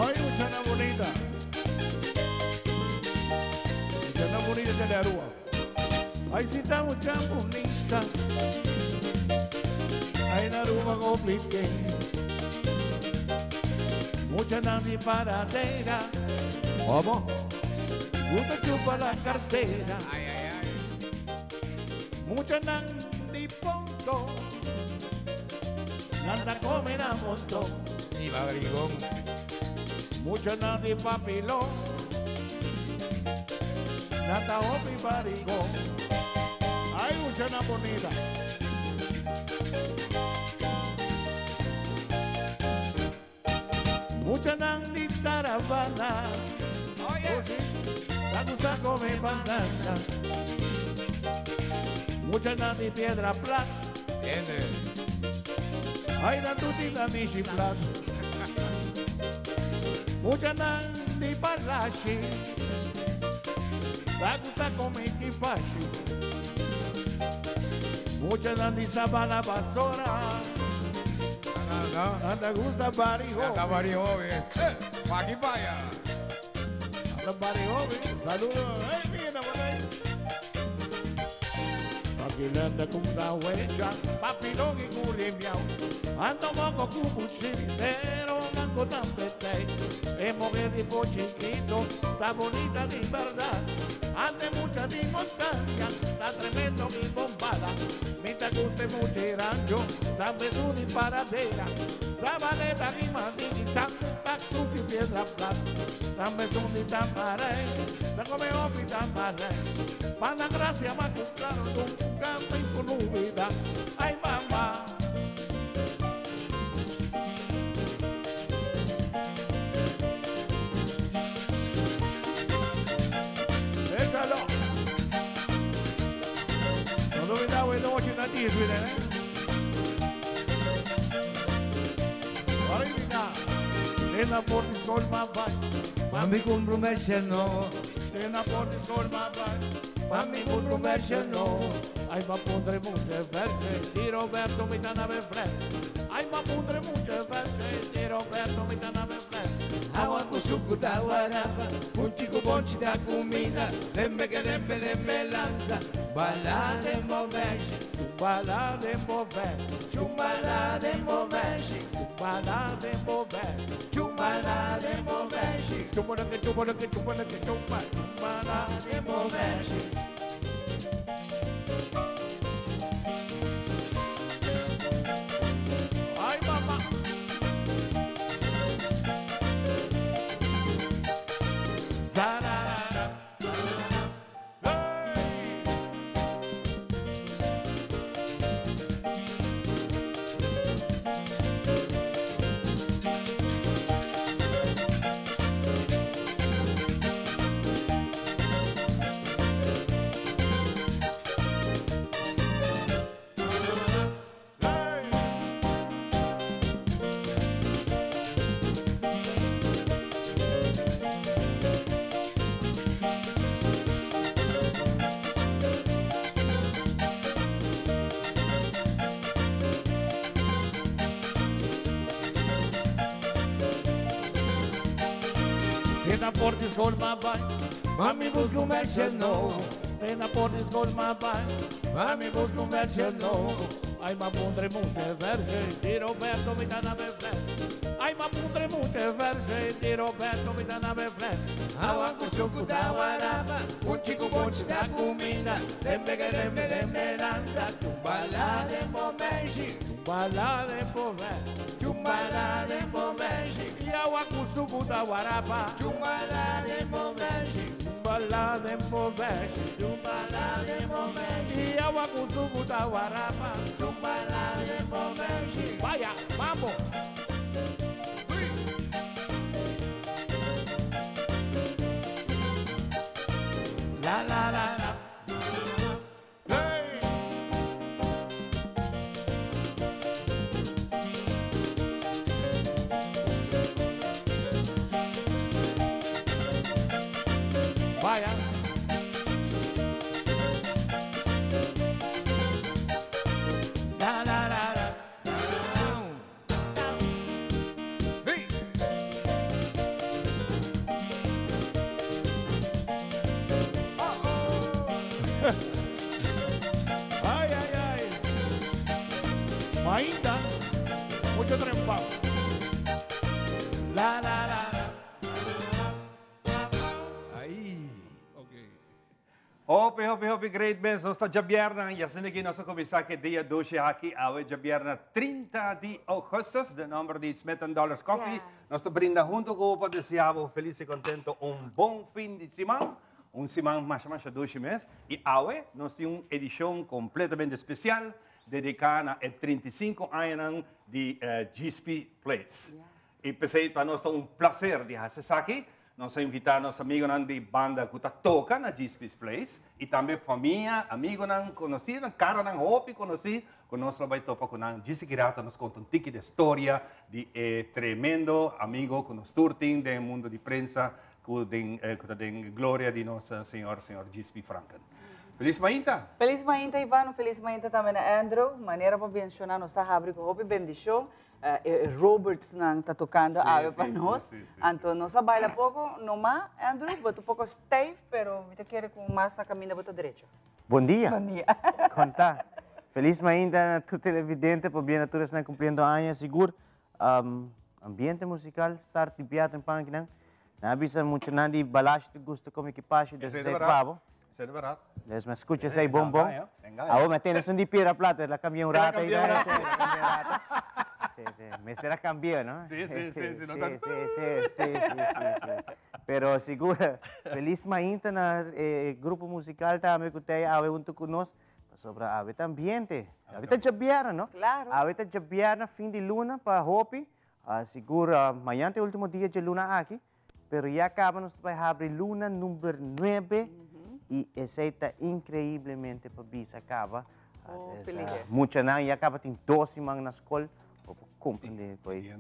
Ay, muchacha bonita. Muchacha bonita de la Arúa. Ay, si está mucha bonita. Ay, la Arúa compliqué. Mucha nadie paradera. ¿Cómo? Uno chupa la cartera. Ay, ay, ay. Mucha nandi ponto. Nanda comer a montón. Y va brigón. Mucha nandi papilón. Nanda omi barigón. Ay, mucha na bonita. Mucha nandi taravana. Oye. La gusta comer banana. Mucha nandi piedra plata. Tiene. Ay, la tuti la michi plata. Mucha nandi parashi. La gusta comer kipashi. Mucha nandi sabana basora. No. Anda gusta barijo. Ya está varios bien. Pa' aquí para allá. Anda barijo. Saludos. Ay, mira por ahí. Aquí le anda con una huella. Papilón y curimbiao. Ando moco cucuchitero. Mango tan pete. Es mujer de chiquito. Está bonita de verdad. Ande mucha de montaña. Está tremendo mi bombada. Mi te guste mucho el rancho. Sabe de paradera. Sabaleta y mandini. Santa Cruz y Piedra Plata. Dame tu ni tamaré. Tengo mi ofi tamaré. Para la gracia más claro. Nunca me con vida. Ay, mamá. Déjalo. No lo vida, güey, no voy a chinar ti, ¿eh? Ay, mira. En la portis con más Mami con rumesce no. en la portis con más Mami con rumesce no. Ay, ma pondré muchas veces, di Roberto mi nave fresca. Ay, ma pondré muchas veces, di Roberto mi nave fresca. Agua con suco da guarapa. Un chico bonchi da comida. Lembe che lembe lanza. Ballate movesci. Balade bobe, Ciumbalade movesci. balade bobe. Ciumbalade movesci. Chupala que chupala que chupala que chupa, balade Movesci. Ay, mamá. Zarara. Hey. Tena portis gol ma vai, Mami busca un merce no. tena portis gol ma vai. Mami busca un merce no. Ai ma pondre multe verse di Roberto mi dà nave fresca. Ai ma pondre multe verse di Roberto mi dà nave fresca. Agua con suco da guarapa. Un chico bonchi da comida. Lembe che lembe lanza. Ciumbalade movesci. Balade bobe, Ciumbalade movesci. yawa kusubu da warapa. Ciumbalade movesci. Tumbalade moveshi, tumbalade moveshi, Iawa kutukuta warapa. tumbalade moveshi. Vaya, vamos. La la la la. Hey. Vaya. La la la la. Hey. Ay, ay, ay. Mainda, mucho trempado. La, la, la, la. Aí. Okay. Hopi, great bens. Nós está Jabierna, e assim aqui nós começamos que dia 12 aqui, a Jabierna 30 de agosto, de número de Smith & Dollars Coffee. Yeah. Nós estamos brindando junto com o deseamos feliz e contento bom fim de semana. Semana mais 12 meses. E hoje nós temos uma edição completamente especial, dedicada a 35 anos de GSP Place. E pensei para nós é prazer de fazer aqui. Nós invitamos nossos amigos de banda que toca na GSP Place e também família, amigos conhecidos, cara não hopi conhecido, que nós vamos topar com nós. Disse que nos conta um tique de história de tremendo amigo que nos turtem do mundo de prensa, que tem glória de nosso senhor GSP Franken. Feliz Mainta! Feliz Mainta, Ivano. Feliz Mainta também a Andrew. Maneira para mencionar nossa abre com hopi bendição. Roberts não está tocando ave para nós. Então, nossa baila pouco, não má, Andrew, botou pouco stave, pero me quer com mais na caminho botou direito. Bom dia. Bom dia. Conta. Feliz ainda tu televidente por bem naturas na cumprindo anos seguro. Ambiente musical start de piada em Panquinan. Na avisa muito nandi balaste gosto como equipagem desse pavo. Isso é verdade. Les me escucha sei bom. Ahora me tienes un di pira plata, la cambié un rato y sí, me será cambió, ¿no? Sí. Pero seguro, feliz mainta na grupo musical também que tem ave junto conosco, sobre a ave ambiente. Ave tá jabiana, ¿no? Claro. Ave tá jabiana fim de luna para Hopi. Seguro, amanhã é o último dia de luna aqui, pero ya acabamos de abrir luna número 9 e essa está incrivelmente para bisa acaba. Muita não, e acaba tem 12 man na escola. Compreende, foi dia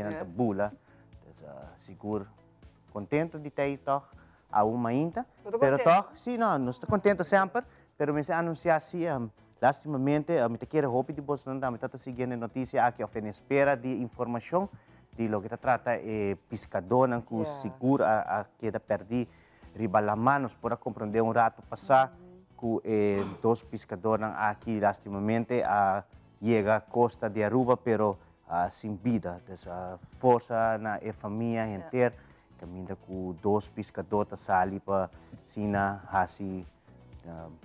na tabula. Seguro, contento de ter toh a uma ainda. Pero toh, sim, não estou contento sempre. Pero me se anunciar assim, lastimamente, me te quero hopi de Boston, me está seguindo a notícia aqui, em espera de informação de lo que está trata pescador, não que seguro a queda perdi riba las manos para compreender um rato passar que dois pescadores aqui lastimamente chega à costa de Aruba, pero sem vida. Dessa força na família inteira, caminha com dois pescadores saem para Sina,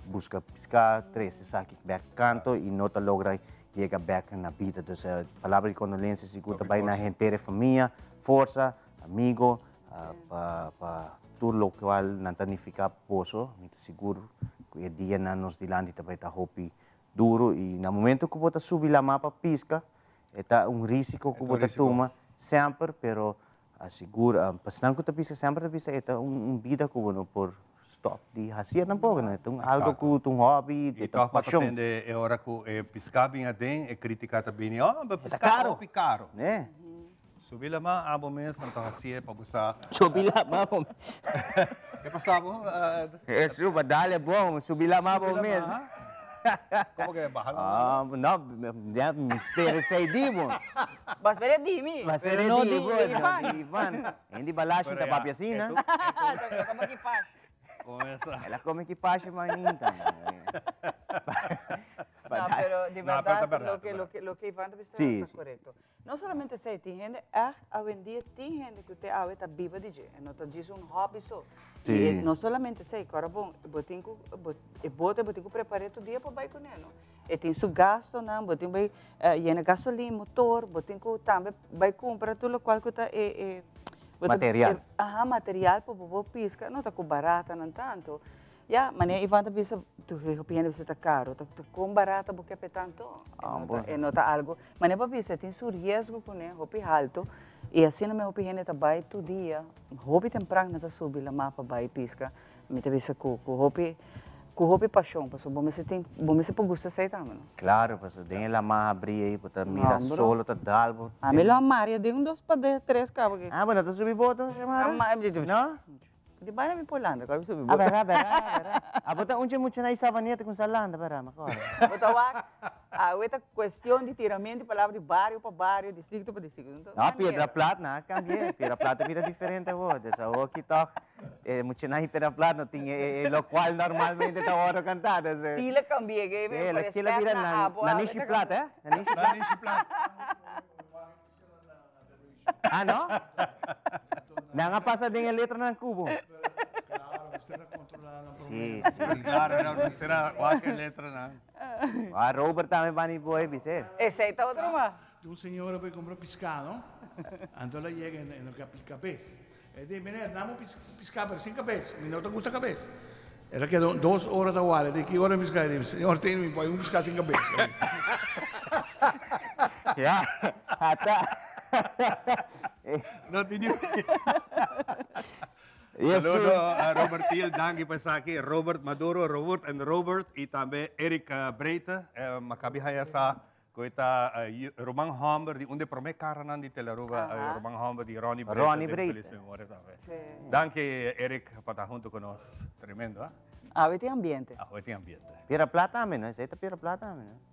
busca pescar, três saem back canto e não logra chegar back na vida. Dessa palavra de condolência segura também na inteira família, força, amigo, para tudo lo qual não tanifica poço, muito seguro que dia na nos dilante também tá hopi duro e no momento que você subir lá mapa pisca, é risco que você toma sempre, pero assegura, passando que você pisca sempre é vida que você por stop de fazer um pouco, né? Então algo que um hobby, de paixão. É hora que pescar bem é criticar também, pescar hopi caro, né? Subir lá mais abo mesmo, então assim é para buscar. Subir lá mais. Que passava? Suba, dale bom, subir lá mais mesmo. Como que é? Baja não, me interessei dibo. Mas veredimi. Mas veredimi, Ivan. Hindi balashin ta papiasina. Como que faz? Ela come equipagem manita. No, pero de verdad, lo que Iván está correcto. No solamente sei, tem gente, hoje em dia tem gente que está viva de jeito, não está diz hobby só. E não solamente sei, agora bom, botem que preparar todo dia para ir com ele. E tem seu gasto, não, botem vai gasolina, motor, botem que também vai comprar tudo qual que está Material. Material para pisca, não está com barata, não tanto. Ja, mas nem Ivan também tu opinião você tá caro, tá com barata porque é tanto, é nota algo, mas nem para você tem seu risco com né, hopi alto e assim na minha opinião tá vai todo dia, hopi temprano tá subir lá mapa vai pisca, me também se com hopi paixão, porque bom me por gosto sei também. Claro, pues tem la más abrir aí para mira solo tá dalbo. A mim lá Maria de 2 para 3 cabo aqui. Ah, bueno, tu subir boto, chamara? Não? Di ba namin Polanda? Kalau bisa Ah, vera. Abota unche mucho na isabaneta com salanda, vera, macora. Botawak, esta questão de tiramento de palavra de barrio para barrio, distrito para distrito. Não, Piedra Plata, não, cambia. Piedra Plata vira diferente, vou. Dessa aqui toc, mucho na Piedra Plata não tinha lo qual normalmente tá hora cantada. Tila cambia, que me parece que vira na Nishi Plata, eh? Na Nishi Plata. Ah, não? Não nga pasa din ang letra ng kubo. Claro, usted era controlada. Sí. Claro, no será cualquier letra, ¿no? Robert também vai boy, biser. Esse aí tá outro mais. Un señor que compró pescado, entonces llega en el capés. Él dice, mira, damos pescado, pero sin capés. ¿No te gusta capés? Era que 2 horas de agua, le dije, ¿qué hora de pescado? Dice, señor, tiene un pescado sin capés. Ya, hasta. No tenía. Saludo a Robert Thiel, danke pa sa akin. Robert Maduro, Robert y también Eric Breita, makabihaya sa kuita Roman Humber, di unde prome karanan di Telaruga, Roman Humber, di Ronnie Breita. Ronnie Breita. Danke Eric, para junto con nos. Tremendo, ¿ah? Ahorita ambiente. Ahorita ambiente. Piedra Plata, ¿no? Esa es Piedra Plata, ¿no?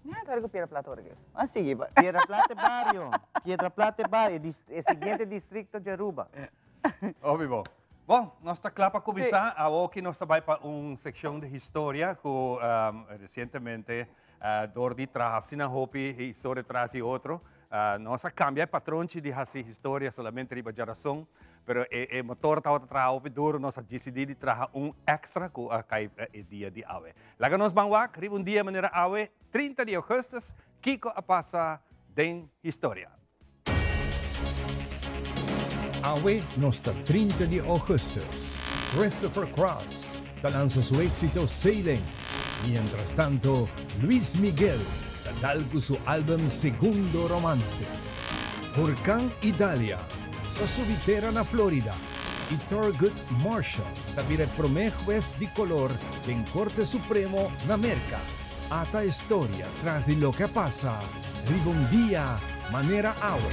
Ya, tu Piedra Plata ahora. Así que. Piedra Plata barrio. Piedra Plata barrio. El siguiente distrito de Aruba. Óbvio. Bom, nós está claro para começar. Aqui nós vai para uma secção de história que recentemente Dordi traz na Hopi e história traz outro. Nós cambia o patrão de fazer história somente de geração, mas o motor está atrás Hopi duro nós decidimos trazer extra que é dia de Awe. Lá nós vamos um dia maneira Awe 30 de agosto, Kiko a passa den história. Awe nostra 30 de agosto. Christopher Cross lanza su éxito Sailing. Mientras tanto, Luis Miguel dalgo su álbum Segundo Romance. Huracán Italia, la subitera na Florida. Y Thurgood Marshall, el primer juez de color en Corte Supremo na América. Ata historia tras de lo que pasa, ribondía manera Awe.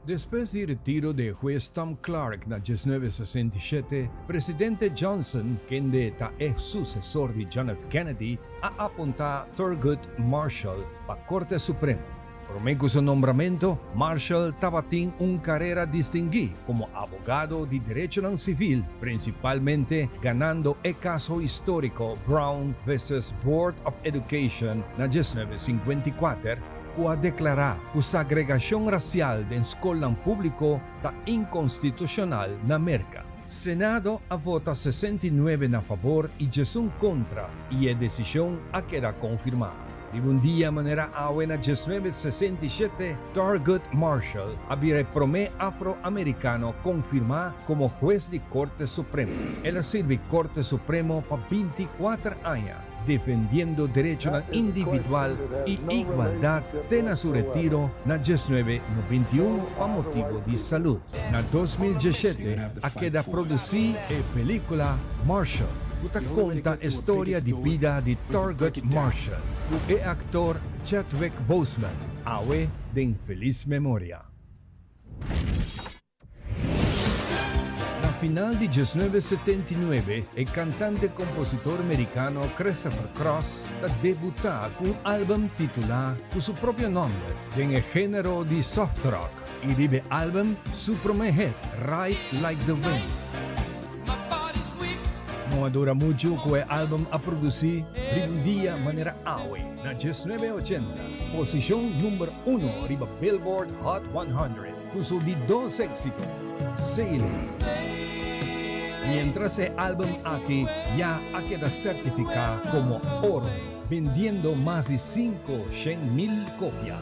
Después del retiro de juez Tom Clark en 1967, presidente Johnson, quien es sucesor de John F. Kennedy, ha apuntado a Thurgood Marshall para la Corte Suprema. Por medio de su nombramiento, Marshall tabatín una carrera distinguida como abogado de derecho civil, principalmente ganando el caso histórico Brown vs. Board of Education en 1954, a declarar que la segregación racial de escuela público está inconstitucional en América. Senado a vota 69 a favor y 1 contra, y la decisión ha quedado confirmada. De un día manera en 1967, Thurgood Marshall había el primer afroamericano confirmado como juez de Corte Suprema. Él sirve Corte Supremo por 24 años, defendiendo derecho individual y igualdad de su retiro en 1991 por motivo de salud. En 2017, ha quedado producida la película Marshall, que conta la historia de vida de Thurgood Marshall, el actor Chadwick Boseman, Awe de infeliz memoria. Final de 1979, el cantante y compositor americano Christopher Cross debutó con un álbum titulado con su propio nombre en el género de soft rock y el álbum su primer hit, Ride Like the Wind. No madura mucho que el álbum a producir un día manera awe na 1980. Posición número 1 riba Billboard Hot 100. Puso de 2 éxitos. Sailing. Mientras el álbum aquí ya ha quedado certificado como oro, vendiendo más de 500,000 copias.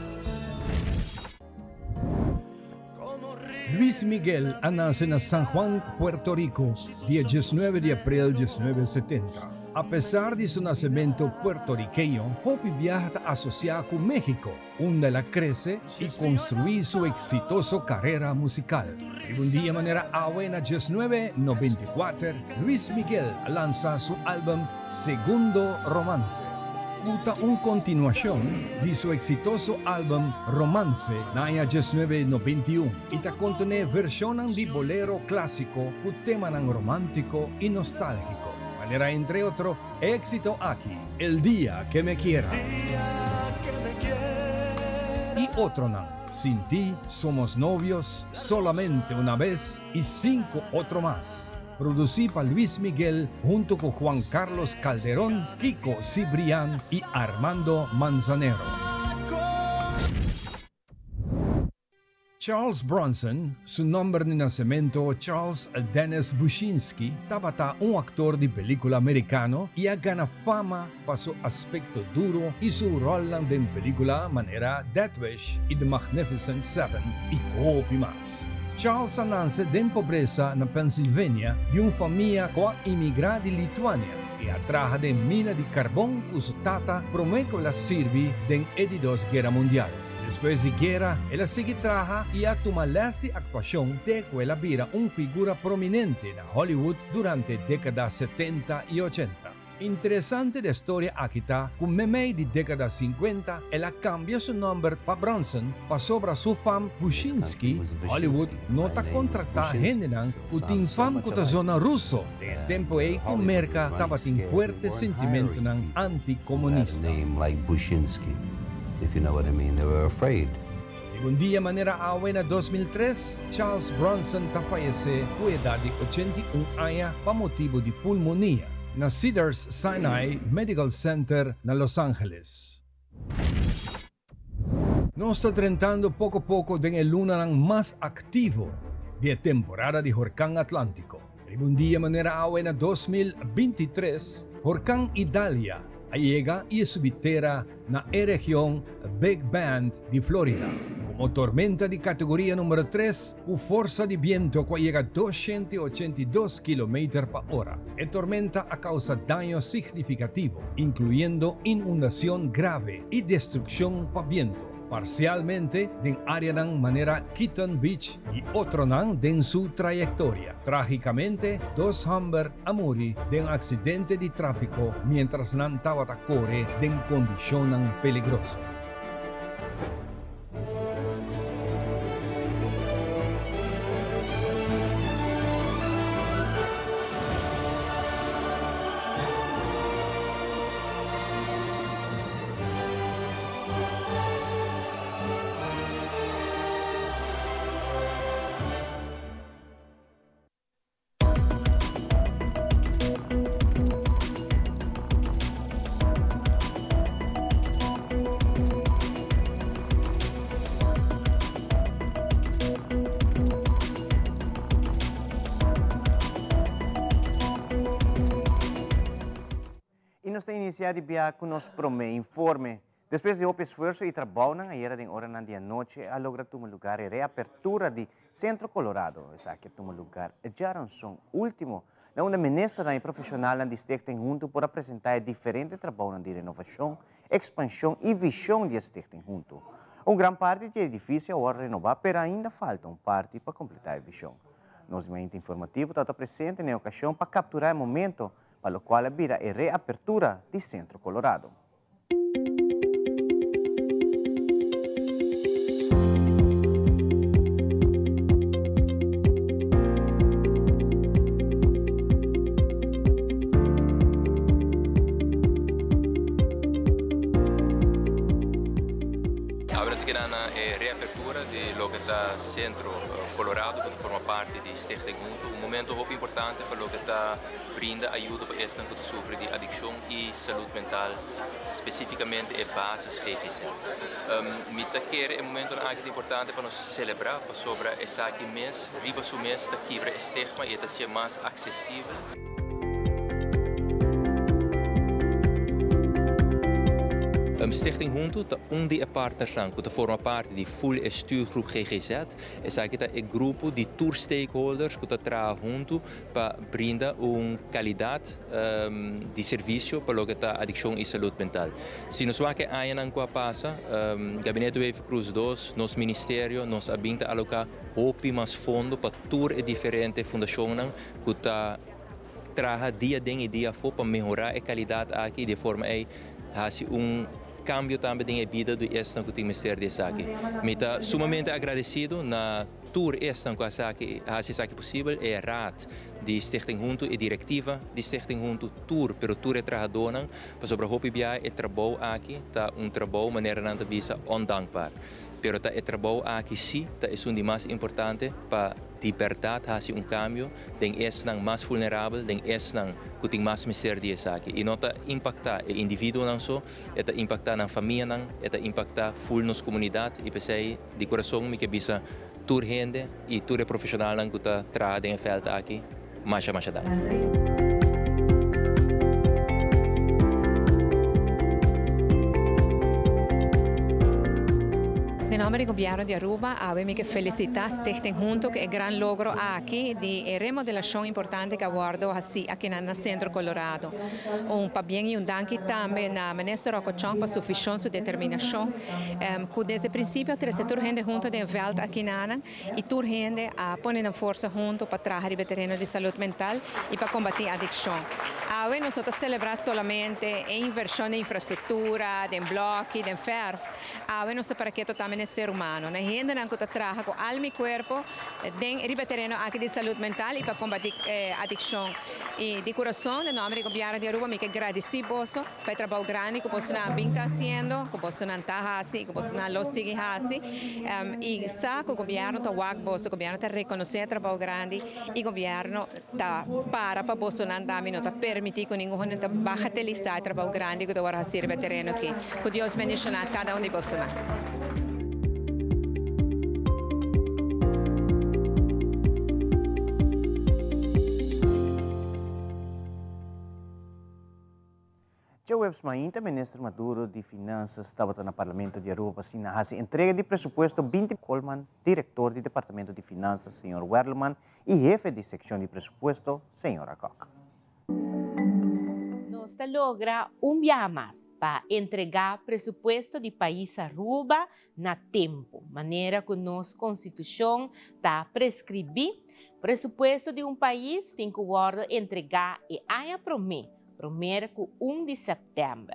Luis Miguel nace en San Juan, Puerto Rico, día 19 de abril de 1970. A pesar de su nacimiento puertorriqueño, Hopi viaja asociado con México, donde la crece y construye su exitosa carrera musical. Un día de manera buena, 1994, Luis Miguel lanza su álbum Segundo Romance. Una continuación de su exitoso álbum Romance en el año 1991 y te contiene versiones de bolero clásico con tema romántico y nostálgico. Manera entre otros, éxito aquí, El Día que Me Quieras. Y otro no, Sin Ti, Somos Novios, Solamente Una Vez y 5 otros más. Producido por Luis Miguel junto con Juan Carlos Calderón, Kiko Cibrián y Armando Manzanero. Charles Bronson, su nombre de nacimiento Charles Dennis Bushinsky, estaba un actor de película americano y ha ganado fama por su aspecto duro y su rol en película manera Death Wish y The Magnificent Seven y Hopi más. Charles nace de pobreza en Pensilvania de una familia que emigró de Lituania y atrajo de mina de carbón que su tata prometió la sirvi en la Dos Guerra Mundial. Después de guerra, ella sigue trabaja y actúa las de actuación de que ella vira una figura prominente en Hollywood durante décadas 70 y 80. Interesante la historia aquí está, con meme de década 50, ella cambia su nombre para Bronson, para sobre su fama Bushinsky. Hollywood no está contratada gente que tiene fama con la zona rusa, en el tiempo en que América estaba en fuerte sentimiento anticomunista. If you know what I mean, they were afraid. Un día manera buena 2003, Charles Bronson fallece con edad de 81 años por motivo de pulmonía en Cedars-Sinai Medical Center en Los Ángeles. Nos está tratando poco a poco de el lunar más activo de temporada de Huracán Atlántico. Un día manera buena 2023, Huracán Idalia llega y subitera en la región Big Bend de Florida. Como tormenta de categoría número 3, con fuerza de viento que llega a 282 km por hora. La tormenta causa daño significativo, incluyendo inundación grave y destrucción por viento, parcialmente en área de manera Keaton Beach y otro en su trayectoria. Trágicamente, 2 hombres han muerto de un accidente de tráfico mientras no estaban a correr en condiciones peligrosas. Nos tem iniciado com nos informe. Depois de esforço e trabalho na era de hora de noite, a lograr um lugar e reapertura de Centro Colorado. Essa que um lugar já um último, onde a ministra profissional na Stichting junto por apresentar diferentes trabalhos de renovação, expansão e visão de Stichting junto. Grande parte do edifício agora renovar, mas ainda falta parte para completar a visão. Nosso momento informativo está presente na ocasião para capturar o momento para o qual vira a reapertura de Centro Colorado. Ahora sí que la reapertura de lo que está Centro Colorado, que forma parte de Stichting Junto, um momento muito importante para o que está brinda ajuda para estes que sofrem de adicção e saúde mental, especificamente a basis GGZ. Mita quer é um momento importante para nós celebrar sobre essa aqui mês, riba su mês, da quebra estigma e ser mais acessível. Stichting Junto é partner que forma parte de full stuurgroep GGZ. Essa aqui é um grupo de tour stakeholders que trabalham junto para brindar qualidade de serviço para o que está adicção e saúde mental. Se nós vamos a ano que passa, Gabinete Wave Cruz 2, nosso ministério, nós abinta alocar mais fundo para tour e diferentes fundações que está trabalha dia e dia para melhorar a qualidade aqui de forma cambio também da vida do estado que ministério de aqui. Me está sumamente agradecido na tour estado que aqui possível é a RAD de Stichting Junto e diretiva de Stichting Junto tour, pero tour é trabalhador para sobre hopi bia é trabalho aqui, tá trabalho maneira não tá bisa ondankbaar. Pero tá trabalho aqui sim, tá é um mais importante para liberdade há um cambio, den estado mais vulnerável, den estado que tem mais miséria de aqui. E não tá impactar o indivíduo não só, está impactar na família não, está impactar full nos comunidade e pensei de coração me que bisa tour gente e tour profissional não que tá trabalhando em feld aqui, mais dank. Em nome do governo de Aruba, abbiamo que felicitar Stichting Junto, que é grande logro aqui de remodelação importante que aguardo aqui no Centro Colorado. Para bem e danke também na ministra Rocochon para sua determinação, que desde o princípio trouxe toda a gente junto de volta aqui na e toda a gente a pôr na força junto para trabalhar o terreno de saúde mental e para combater a adicção. Hoje nós celebramos somente a inversão de infraestrutura, de bloco, de ferro. Hoje nós para que também ser humano. Na gente não que trabalha com alma e corpo, tem terreno aqui de saúde mental e para combater adicção. E de coração, no nome do governo de Aruba, me agradecido pelo trabalho grande que você está fazendo, que você está fazendo, que você não sigue fazendo. E sabe que o governo está o governo está reconhecendo o trabalho grande e o governo está para você não está permitir que ninguém está bagatelizar o trabalho grande que está fazendo no terreno aqui. Que Deus abençoe cada de vocês. Já o ex-mainta, ministro Maduro de Finanças, estava no Parlamento de Aruba para a entrega de presupuesto 20 Coleman, diretor do Departamento de Finanças, Sr. Werleman, e jefe de secção de presupuesto, Sra. Koch. Nós logra dia mais para entregar presupuesto do país Aruba na tempo, maneira que nossa Constituição está prescrever. Presupuesto de país tem que entregar e a primeiro com 1 de setembro.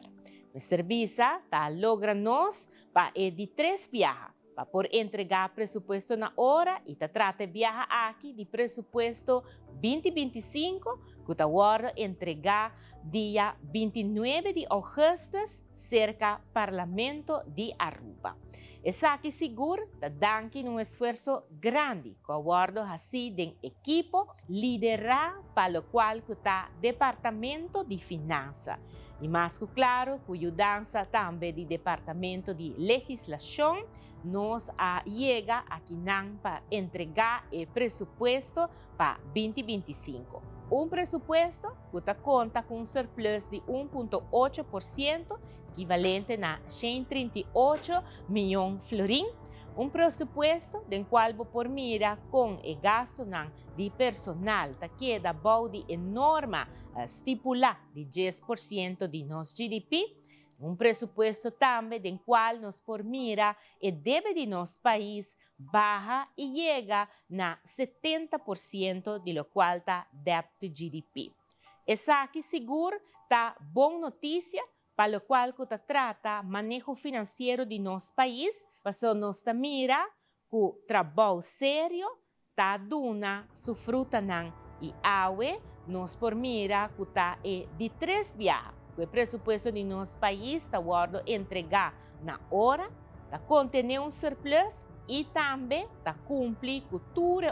O serviço está logra-nos para de 3 viagens, para por entregar presupuesto na hora e trata viaja aqui de presupuesto 2025, que está entregar dia 29 de agosto, cerca Parlamento de Aruba. Essa aqui seguro está dando um esforço grande que aguardo assim de equipo liderar para o qual está Departamento de Finanças. E mais que claro, com a ajuda também do Departamento de Legislação, nós chega aqui para entregar o presupuesto para 2025. Presupuesto que conta com surplus de 1,8%, equivalente a 138 milhões de florins. Presupuesto do qual por mira com o gasto de personal que queda de enorme estipulada de 10% de nosso GDP. Presupuesto também do qual nos por mira o débito de nosso país baja e chega na 70% de lo qual está débito GDP. Essa aqui seguro está boa notícia para o qual que trata manejo financeiro de nosso país, para nós mira que o trabalho sério está dando sua fruta e awe nos por mira que está de 3 viagens. O presupuesto de nosso país está entregar na hora, está contener surplus y también ta cumplir con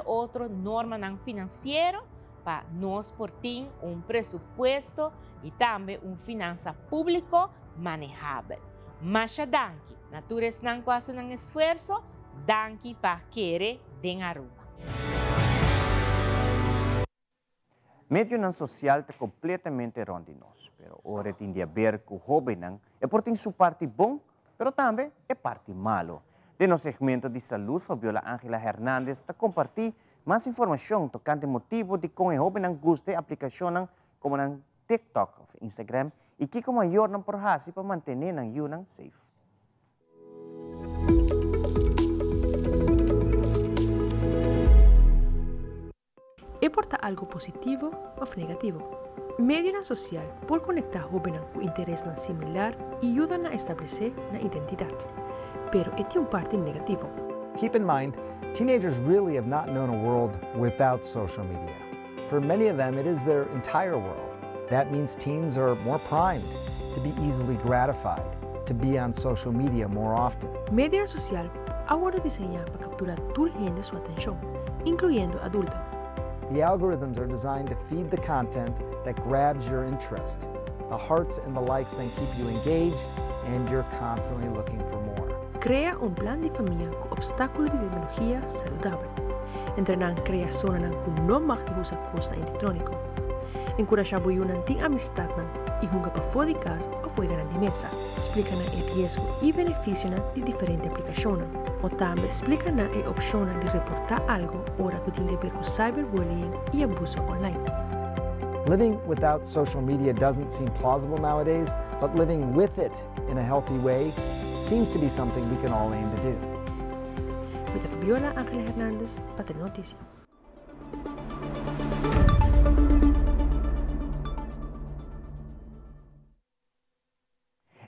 otras normas financieras para nos portar un presupuesto y también un finanza público manejable. Masha danki, natures nan quase un esfuerzo, danki para querer den Aruba. Medio nan social está completamente rondinos, pero ahora tiene que ver con jóvenes e por su parte bom, pero también é parte malo. De no segmento de salud, Fabiola Ángela Hernández está compartir más información tocante motivo de cómo jóvenes guste aplicaciones como en TikTok o Instagram y que como mayor nan porhasi para mantener nan yunang safe. ¿Importa algo positivo o negativo? Medio social por conectar jóvenes con interés similar y ayudan a establecer una identidad, pero tiene un parte negativo. Keep in mind, teenagers really have not known a world without social media. For many of them, it is their entire world. That means teens are more primed to be easily gratified, to be on social media more often. Medio social ahora diseña para capturar urgente su atención, incluyendo adultos. The algorithms are designed to feed the content that grabs your interest. The hearts and the likes then keep you engaged, and you're constantly looking for more. Crea un plan de familia con obstáculos de tecnología saludable. Entrenan creación con no más de usar cosas electrónicas. Encorajar boyunan tin amistad y junga para fora de casa o fuera de mesa. Explican el riesgo y beneficio de diferentes aplicaciones. O también explican el opción de reportar algo ahora que tiene que ver con cyberbullying y abuso online. Living without social media doesn't seem plausible nowadays, but living with it in a healthy way seems to be something we can all aim to do. With Fabiola Ángela Hernández, para Telenoticia.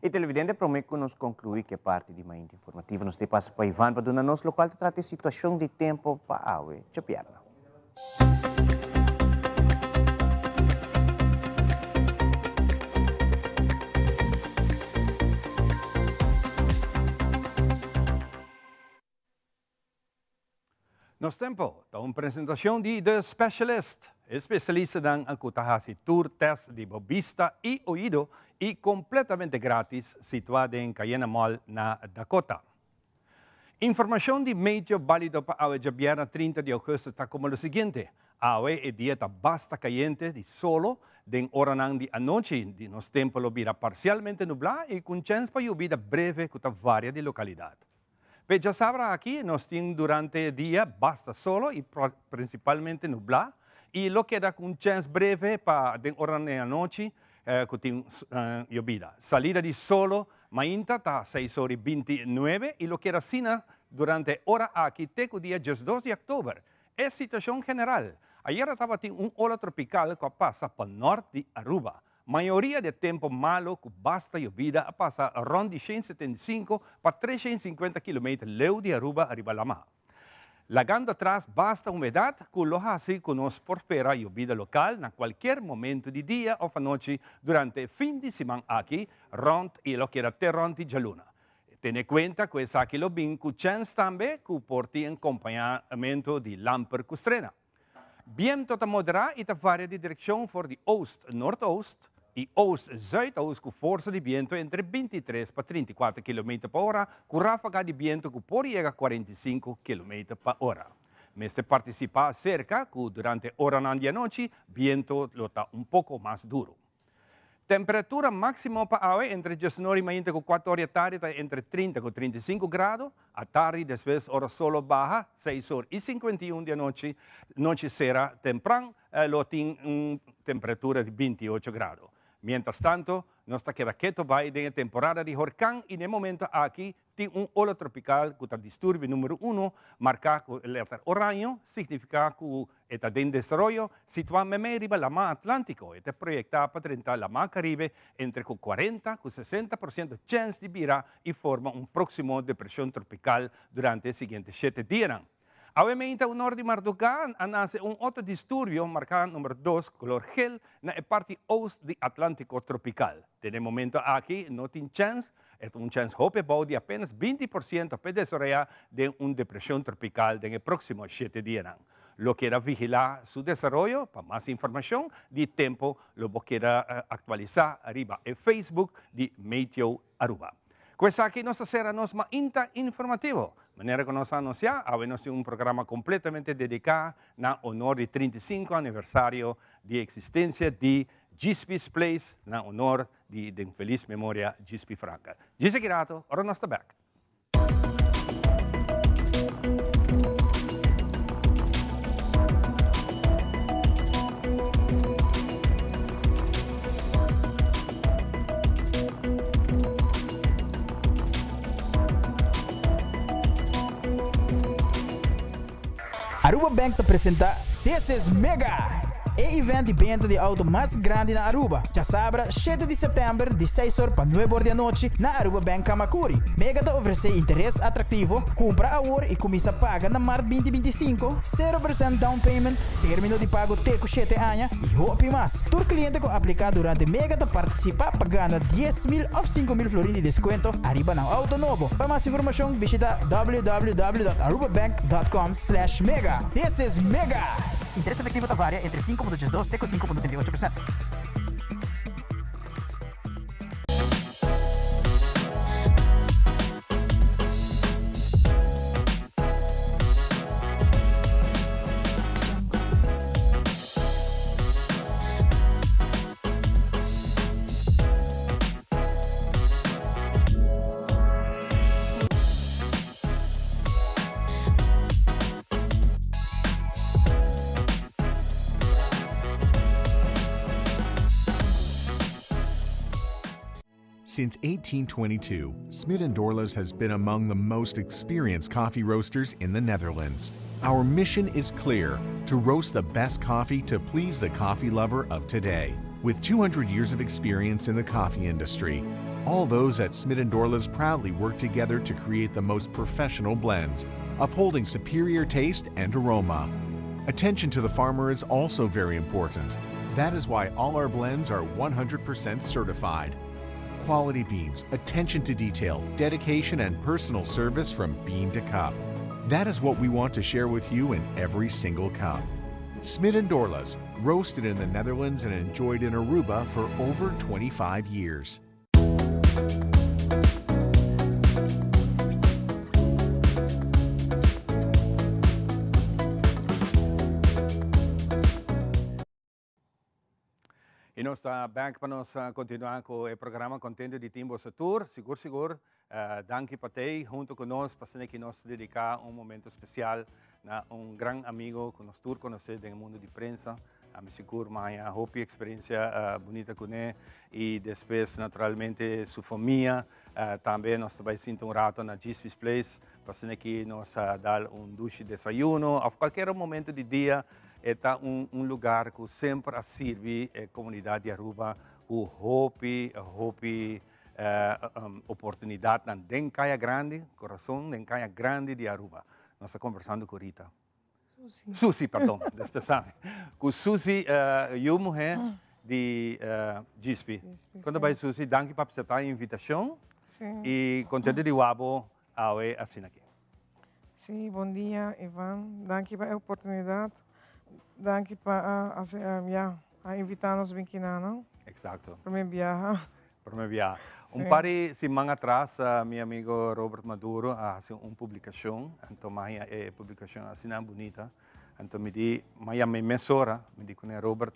E televidente promete nos concluir que parte de mais informativa nos passa para Ivan para donar nos local trata situação de tempo para awe chapiarna. Nos tempo, da uma apresentação de The Specialist, especialista em acutahasi tour test de bobista e ouído e completamente grátis, situada em Cayena Mall, na Dakota. Informação de meio válido para a Jabiana 30 de agosto está como o seguinte. A dieta basta caliente de solo, de horanang de anoche, de nos tempo lo vira parcialmente nublado e com chance para lluvia breve que varia de localidade. Pero já sabrá aqui, nós temos durante o dia basta solo e principalmente nublado, e lo que dá com chance breve para de horanang de anoche, que tem lluvia. Salida de solo, mainta está 6h29 e lo que era sina durante hora aqui até o dia 2 de outubro. É situação general. Ayer estava tendo ola tropical que passa para norte de Aruba. Maioria de tempo malo que basta lluvia passa around de 175 para 350 km leu de Aruba arriba la mar. Lagando atrás basta umidade que lo hace que nos porfera lluvia local na qualquer momento de dia ou noite durante fim de semana aqui, rond e lo que era terrón de Jaluna. Tenha conta que essa aqui lo bem que chance também que porte em acompanhamento de lamper custrena. Viento está moderado e está varia de direção for de oost-noordoost e oost-zuidoost com força de viento entre 23 para 34 km por hora, com ráfaga de viento que pode chegar a 45 km por hora. Mas se participar cerca, que durante hora de noite, viento está pouco mais duro. Temperatura máxima para hoje entre 19 e 4 horas da tarde está entre 30 e 35 graus. À tarde, depois, hora solo baixa, 6h51 da noite. Noite será temprano, tem temperatura de 28 graus. Mientras tanto, nós está quieto vai de temporada de huracán e no momento aqui tem ola tropical que está distúrbio número 1, marcado com letra orange, significa que está em desenvolvimento, situado em meio da mar Atlântico, está projetado para tentar a mar Caribe entre 40 e 60% de chance de virar e forma próximo depressão tropical durante os seguintes 7 dias. Obviamente, o norte de Marducan nace un otro disturbio marcado número 2, color gel, na parte oeste do Atlântico tropical. De momento aqui, não tem chance, é chance hope de apenas 20% para desarrollar de uma depressão tropical nos próximos 7 dias. Lo quiera vigilar su desarrollo, para más información de tempo, lo quiera actualizar arriba en Facebook de Meteo Aruba. Questa aqui nos será más informativo. De maneira que nos anunciar, habemos un programa completamente dedicado na honor de 35 aniversario de existencia de Gispe's Place, na honor de feliz memoria Gispe Franca. Gispe grato, ora nós está back. Aruba Bank te apresenta This is Mega! É evento de venda de auto mais grande na Aruba. Já sabra, 7 de setembro, de 6 horas para 9 horas da noite, na Aruba Bank Kamakuri. Mega te oferece interesse atrativo, compra a hora e começa a pagar na março 2025, 0% down payment, término de pago teco 7 anos e hope mais. Todo cliente que aplicar durante Mega te participa pagando 10.000 ou 5.000 florins de desconto arriba na auto novo. Para mais informação, visita www.arubabank.com/mega. This is Mega! Interesse efetivo da varia entre 5.12 e 5.38%. Since 1822, Smit & Dorlas has been among the most experienced coffee roasters in the Netherlands. Our mission is clear: to roast the best coffee to please the coffee lover of today. With 200 years of experience in the coffee industry, all those at Smit & Dorlas proudly work together to create the most professional blends, upholding superior taste and aroma. Attention to the farmer is also very important. That is why all our blends are 100% certified. Quality beans, attention to detail, dedication, and personal service from bean to cup. That is what we want to share with you in every single cup. Smit & Dorlas, roasted in the Netherlands and enjoyed in Aruba for over 25 years. E nós estamos back para nós continuar com o programa Contento de Timbo Satur. Seguro, danke para ti, junto conosco, para que nós dedicar momento especial a grande amigo que nós todos conhecemos no mundo de prensa. Me seguro, uma hope experiência bonita com ele. E depois, naturalmente, sua família. Também nós vamos sentir rato na Gispe's Place, para que nós dar duche de desayuno, a qualquer momento do dia. É lugar que sempre serve a comunidade de Aruba, o hope oportunidade na Dencaia Grande, coração Dencaia Grande de Aruba. Nós estamos conversando com Rita. Susi, perdão, despesame. Com Susi, eu mulher de Gispe. Quando vai Susi, danke para aceitar a invitação. Sim. E contente de wabo awe assim aqui. Sim, bom dia, Ivan. Danke pela oportunidade. Danke para invitar-nos aqui, não? Exato. Para minha viagem. Para minha viagem. Par de semanas atrás, meu amigo Robert Maduro fez uma publicação, então a publicação assim bonita. Então me disse, me mesora, me disse, Robert,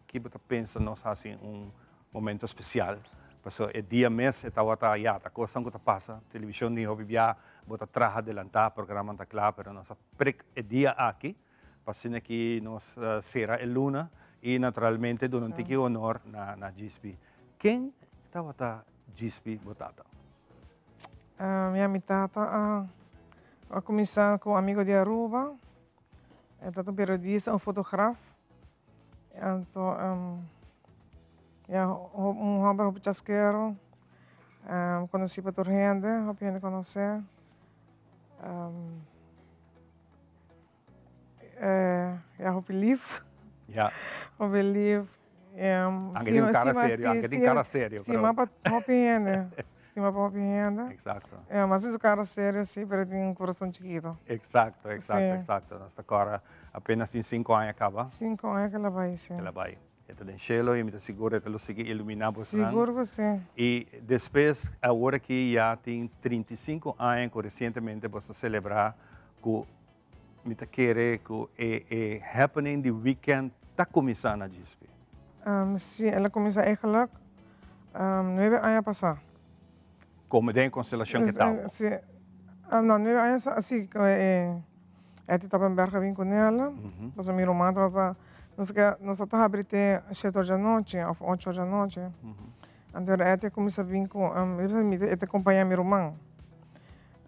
que você pensa nós assim momento especial? Porque o dia mês estava a coisa que passa, televisão nem houve viagem, você traja adelantar, programa está claro, mas nós o dia aqui. Passando que nós será el luna e naturalmente durante que honor na Gispe. Quem estava na Gispe botada? Minha mitata a começar com um amigo de Aruba, é um periodista, um fotógrafo, então homem chasqueiro, conheci para toda gente, conhecer. ja, hoop lief. Ja. Hoop lief. Anche di un cara serio, anche di un cara serio. Stima para hoop ainda. Stima para hoop ainda. Exacto. Mas é um cara sério, sim, pero tem um coração chiquito. Exacto, exacto. Nossa cara apenas em 5 anos acaba. 5 anos que ela vai, sim. Ela vai. Ela tem cielo e me seguro que ela siga iluminar você. Seguro que sim. E depois, agora que já tem 35 anos, que recentemente você celebrar, que me querer que é happening the weekend está começando a GSP. Sim, ela começa eigenlijk 9 anos passar. Como tem constelação que tal? Sim. Não, 9 anos assim, ela estava em Berga vim com ela, mas o meu irmão estava nós estava abrindo 7 horas da noite, ou 8 horas da noite. Então ela começa a vir com, ela acompanha meu irmão.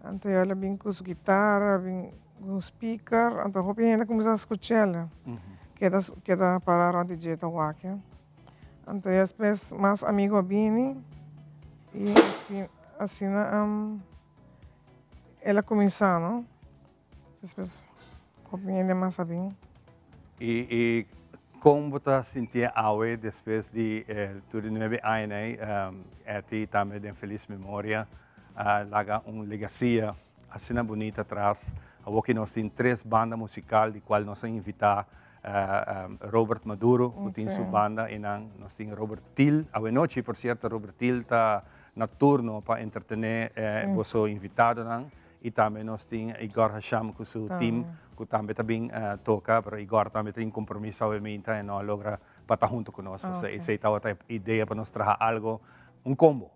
Então ela vem com sua guitarra, vem com o speaker, então eu ainda começa a escutar ela. Que da parar onde DJ Waki. Então depois mais amigo vêm e assim ela começa, não? Depois eu ainda mais bem. E como você sentia hoje depois de 9 anos, e também de feliz memória, laga legacia assim bonita atrás. Aqui nós temos 3 bandas musicais, de qual nós invitamos Robert Maduro, que tem sua banda, e nós temos Robert Till. A noite, por certo, Robert Till está na turno para entretener você invitado. E também nós temos Igor Hasham com seu time, que também toca, mas Igor também tem compromisso, obviamente, e não logra para estar junto conosco. Essa é a ideia para nós trazer algo, combo.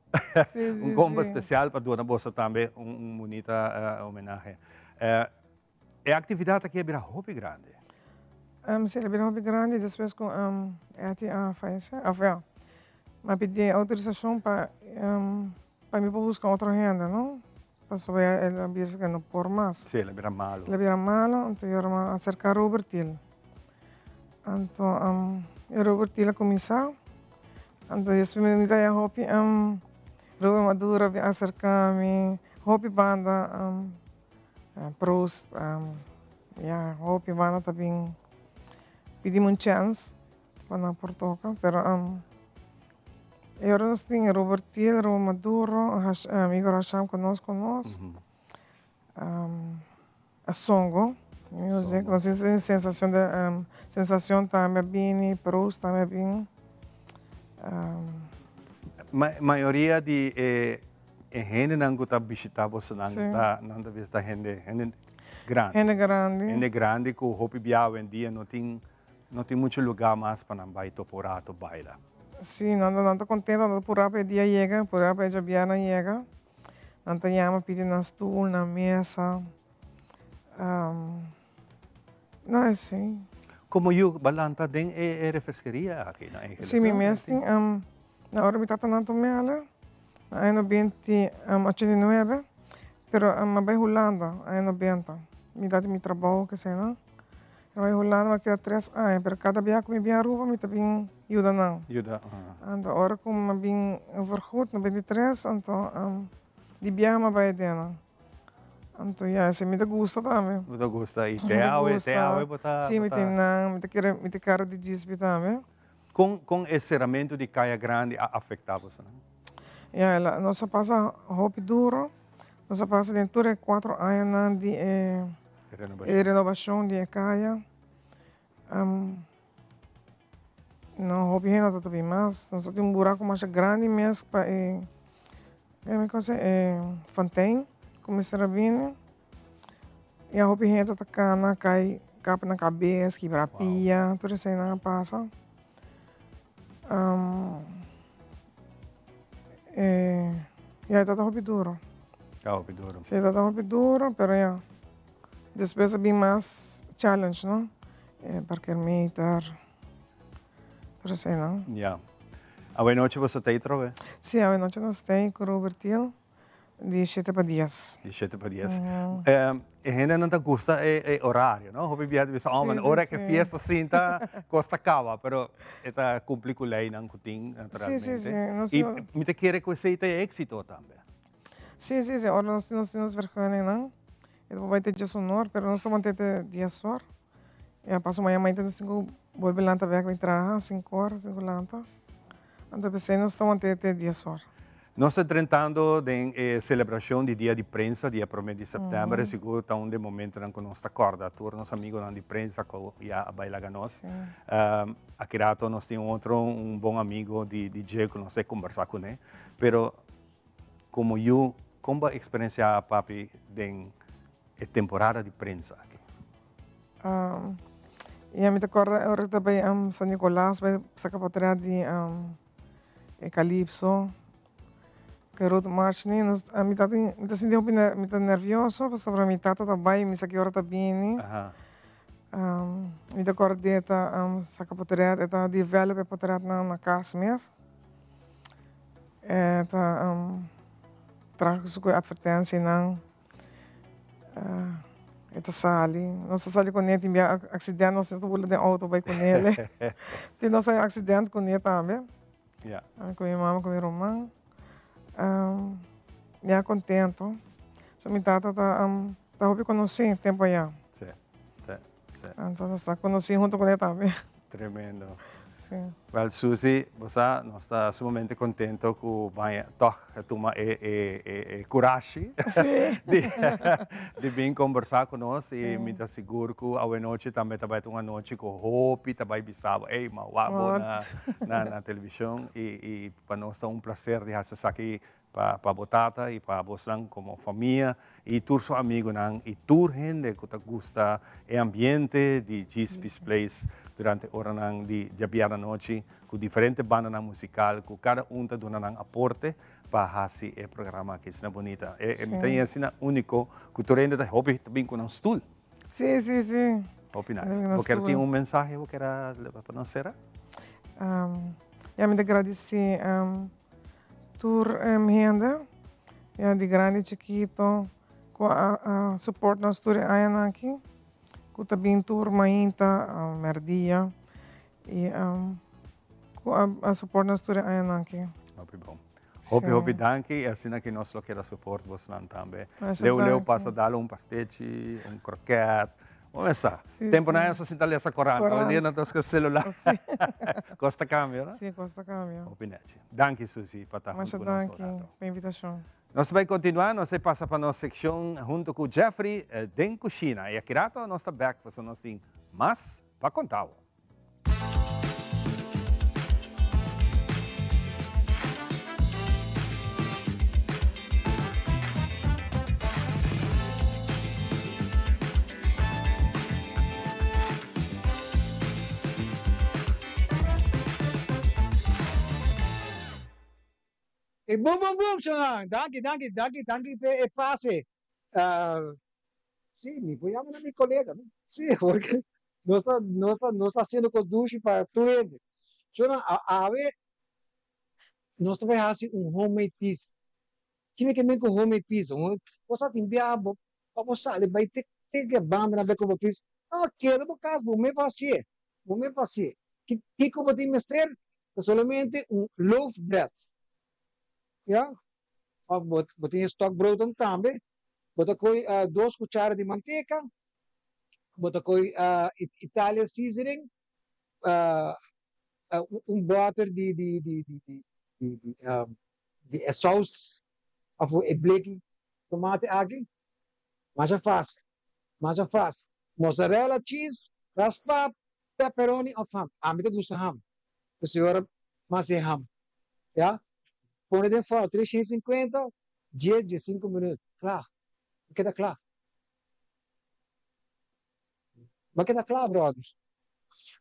Combo especial para dar a você também bonita homenagem. A atividade aqui é bem hobby grande. Sim, é bem hobby grande, depois com a festa, mas pedi autorização para me buscar outra renda, não? Passou ela disse que não por mais. Sim, ela era malo. Ela era malo, então eu ia acercar Robert Till. Então, Robert Till começou. Então, eu me dei a hobby, Robert Maduro acercar-me, hobby banda, Proust, hobby banda também. Pedimos uma chance para não portocar, pero agora nós temos Robert Till, Robert Maduro, Igor Hasham conosco, a Songo, music, nós temos sensação também bem, Proust também bem. Maioria de gente não está visitando você, não está visitando gente grande. Gente grande. Gente grande que o Hopi Biau em dia não tem muito lugar mais para não vai toporar, bailar. Sim, não estou contente, não por aí dia chega, por aí já viana chega. Não te chama pedir na stool, na mesa. Não é assim. Como eu, balanta tem refresqueria aqui na Angela? Sim, mesmo tem, na hora me está na tomela, ano 89, pero me vai rolando, ano 90. Me dá de meu trabalho, que sei não. Vai rolando, vai ter 3 anos, pero cada dia que me vem a rua, me também ajuda não. Ajuda. Então, a hora que me vem overgoed, no 23, então, de viagem vai dentro. Então, se me gusta também. Me gusta. E te awe botar. Sim, me tem cara de GSP também. Com o encerramento de Caia Grande afetava você, não? Nós passa roupa duro, nós passa dentro de 4 anos de renovação de Caia. Não, roupa ainda está bem mais. Nós temos buraco mais grande mesmo para Fontaine, começar a vir. E a roupa ainda está cai na cabeça, quebra a pia, tudo isso aí não passa. Já está roupa duro. Roupa duro. Já está roupa duro, mas depois é bem mais challenge, não? Parker meter, tudo isso aí, não? Já. A noite você está aí, trove? Sim, a noite nós estamos com o Robert Till, de 7 para 10. De 7 para 10. A gente não gosta do horário, não? Hobby viado bisa hora que fiesta sinta costa cava, pero eta complica lei não cutin naturalmente. Sim. E me te quer que você tenha êxito também. Sim. Ora nós temos vergonha não. Ele vai ter dia sonoro, pero nós estamos tendo dia sor. Ja, passo amanhã nós temos que voltar lá para ver, trabalhar 5 horas, 5 lá. Então, pensei, nós estamos até 10 horas. Nós estamos tratando de celebração do dia de prensa, dia 1 de setembro, e seguro está de momento que nós está acorda, todos os amigos de prensa que já bailam nós. Aqui nós temos bom amigo de DJ que nós temos conversar com ele, pero como eu, como a experiência papi de temporada de prensa aqui? Ja, me acordo ahora também San Nicolás, vai sa kapatria de Calypso. Que Road March, né? Me tá sentindo me tá nervioso, porque sobre a mitad também, me sabe que hora tá bem, me acordo de sa kapatria, tá develop a patria na casa mesmo. Tá trago su advertência não. Ito sali. Nós sali com ele, tinha acidente, nós estamos de auto vai com ele. Tem nós acidente com ele também. Com minha mãe, com minha irmã. Já contento. So minha tata tá houve conhecer tempo já. Sim. Então nós tá conhecendo junto com ele também. Tremendo. Sim. Well, Suzy, nós estamos sumamente contentos com a tua coragem de vir conversar conosco e me dá seguro que a noite também vai ter uma noite com hope, também bisava, mauabo na televisão e para nós é prazer de estar aqui para Botata e para Bosang como família e todos os amigos e toda gente que gosta do ambiente de Gispe's Place durante a hora de Jabiar da noite, com diferentes bandas musicais, com cada está dando um aporte para fazer o programa que é bonita. Tem assim único que tu ainda hobby também com um stool. Sim. Hobby nice. Você tem mensagem que quer levar para nós, Sera? Eu me agradecer por gente, de grande e chiquito, com a suporte nós todos aqui. Com também tur mainta merdia e com a suporte nós todos aqui. Muito bom. Hope danke e assim que nós queremos suporte você também. Leu passa dar pastete, croquete. Vamos começar. Tempo na essa sinta essa corante. Hoje dia não temos que celular. Costa câmbio, né? Sim, costa câmbio. Opinete. Danke Suzy para estar conosco. Danke pela invitação. Nós vamos continuar, nós passa para a nossa secção junto com o Jeffrey den Cucina. E aqui rato nós estamos back, porque nós temos mais para contar. E boom, Shanang. Danke per passe. Sì, mi puoi chiamare mio collega? Sì, perché non sta haciendo conduci para tu. Shanang, non sta facendo homemade pizza. Chi mi chiama con homemade pizza? Cosa ti inviamo? Vamos sale, vai ter que banda na beco pizza. Quero por caso, vou me fazer. Que como tem mestre? Solamente loaf bread. Ja, botem stock brood também, bota coi 2 cucharadas de manteca, bota coi Italian seasoning, butter de sauce, of blik tomate aqui, mas é fácil, mozzarella cheese, raspa, pepperoni of ham, me gusta ham, a senhora mas é ham, ja? Põe dentro fora, 350, dia de 5 minutos. Claro. Queda claro. Mas queda claro, brothers.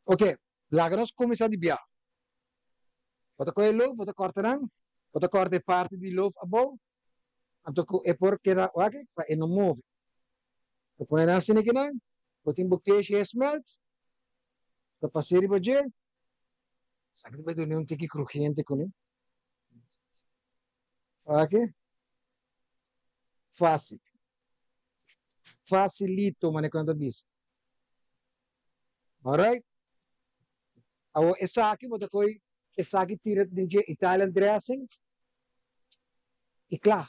Ok. Lá nós começamos a biar. Bota com ele loaf, bota cortarão. Bota corta parte de loaf a bom. Então, é por queda, ok? Para não move. Então, põe na cena aqui não. Bota em boquete e smelt. Para passar de budget. Sabe que vai doer um tique crujiente com ele? Ok? Fácil. Facilito manejando bis. Alright? Essa aqui, essa aqui tira de Italian dressing. E claro.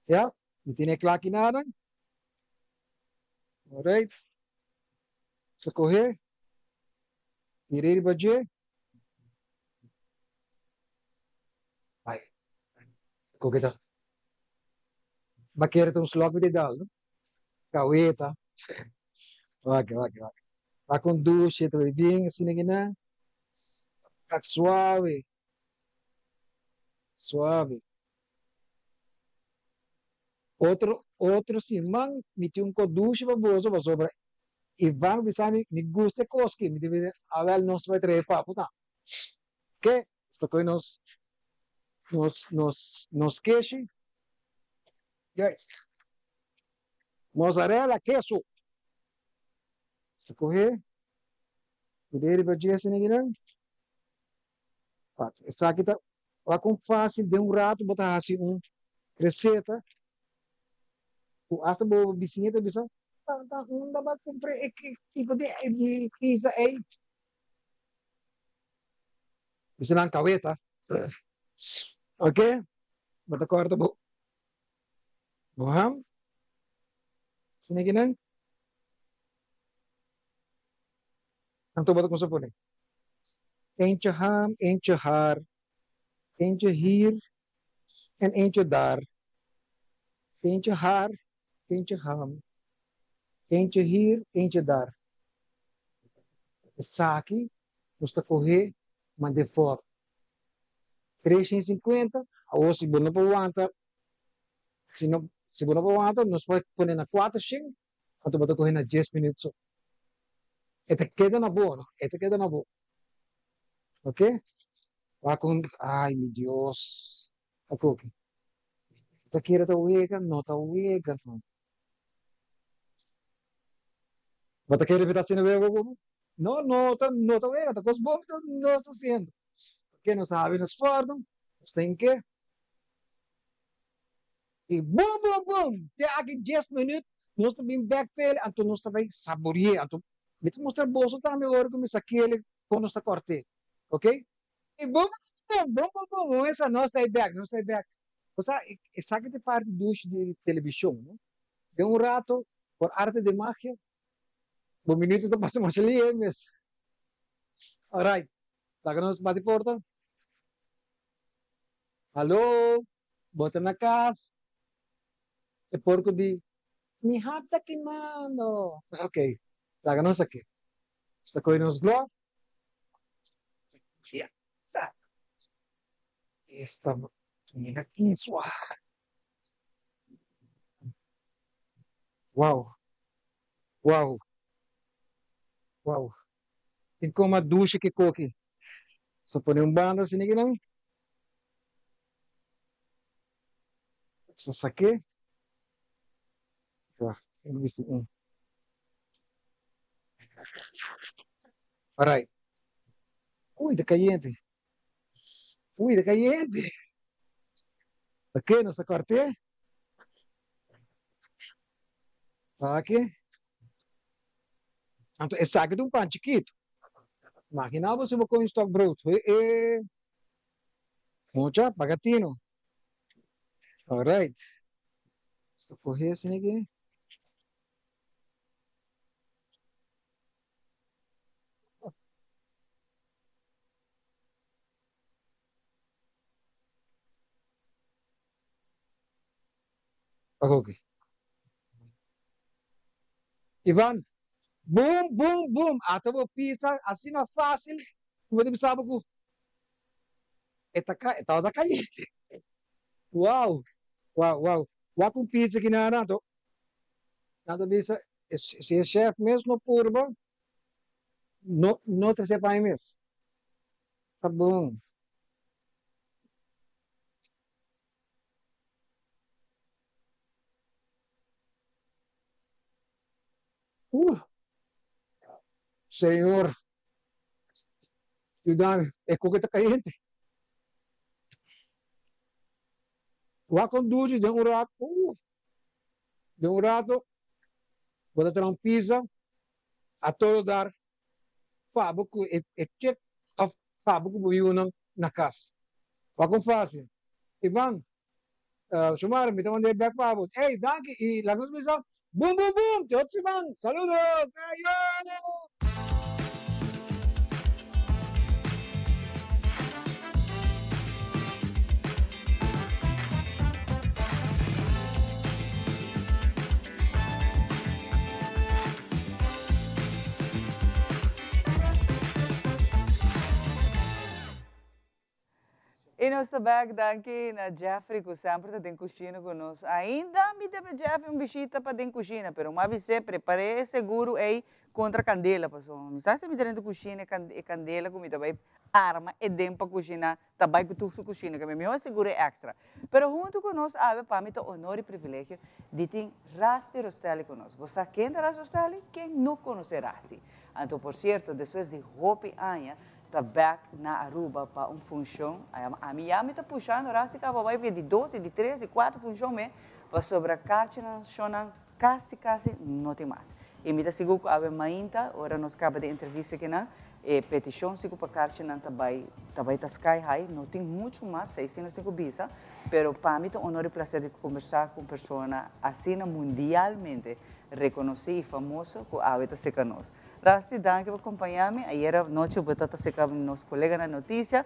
Yeah? Não tem claro aqui nada. Alright? Sa correr. Tirei baje. Vai. Kokita. Bakere tong slot mit dal. Kaweta. Wag. Va con duche, ding, sinigina. Kak suave. Suave. Outro simang, meti um coduche baboso, sobra. E vamos pensar, me gusta coski, me deve haver não se vai trazer papo, tá? Que? Esta coisa nos queixe. Yes. Mozzarella, queso. Se correr, poder para dia sem ninguém. Essa aqui tá, lá com fácil, de rato, botar assim receita. O asa bo bicicleta bisa. Tá, não dá para comprar tipo de pizza aí. Bisa lang kaweta. Okay? Bata corta bo. Boham? Siniginan? Ang tubat ko sa pune. Eentje ham, eentje haar, eentje hier en eentje daar. Eentje haar, eentje ham, eentje hier, eentje daar. Essa aqui, custa correr, mande fora. 350, ou se não for aguentar, se não for aguentar, nós pode pôr na 4 xing, quanto bota correr na 10 minutos. Esta queda na boa, não? Esta queda na boa. Ok? Vai com, ai meu Deus. Ok. Esta queda tá uega, não tá uega, não. Bota queda repetir assim, não tá uega, tá com os bom, não está sendo. Porque não sabe nos forno, nós tem que e boom, te aqui 10 minutos, nós também backpedal, então nós também saborear, então me mostrar bolso também agora como isso aquele quando está corte, ok? E boom, essa não está back. Você sabe que parte de televisão, não? De rato, por arte de magia, um minuto tu passa mais ali, mas, alright, lá que nós bate porta. Alô, bota na casa. E porco di, mi hapta queimando. Ok, lá que nós aqui. Sacou nos glove. Esta menina aqui, suave. Uau. Tem como uma ducha que coque. Só põe bando assim, não? Só saquei. Alright. Uy, de caliente. Ok, nossa corte. Aqui. Então, esse aqui é pão chiquito. Imagina você vai com um stock broad. Mucha, pagatino. Alright. Esta correr assim aqui. Ok. Ivan, boom. Ato mo pizza, assim na fácil. Como você sabe que esta da caliente. Uau. Wa com pizza que nada, to. Nada bisa, se é chef mesmo purba, não te sepa mesmo. Tá bom. Senhor, cuidado, é coisa tá caliente. Wa com duro de rato. De rato, vou dar uma pizza a todo dar. Fabo que é check of fabo que buiu na casa. Wa com fácil. Ivan, Sumar, me estão mandando back fabo. Hey, danke, e la cosa boom. Te otro Ivan, saludos. Adiós. E nós também aqui na Jeffrey, que sempre está em cozinha conosco. Ainda me deve Jeffrey visita para dentro cozinha, mas uma vez prepare seguro aí contra candela, pessoal. Não sabe se me dentro cozinha e candela, como também arma e dentro para cozinhar, também que tudo cozinha, que é melhor seguro é extra. Mas junto conosco, para mim, é honor e privilégio de ter Rasti Rostelli conosco. Você quem é Rasti Rostelli? Quem não conhece Rasti? Então, por certo, depois de Hopi Anya, está back na Aruba para uma função. A minha está puxando, Rasti, que vai ver de 12, de 13, 4 funções, para sobre a caixa, quase não tem mais. E me dá seguro que a mainta, agora nós acabamos de entrevista aqui, e petição, seguro para a caixa, também está sky high, não tem muito mais, sei se nós temos visa, mas para mim é um honor e prazer de conversar com pessoas assim mundialmente reconhecidas e famosas que a está seca nós. Rasti, danke por acompanhar-me. Ayer noite eu estava secando nosso colega na notícia.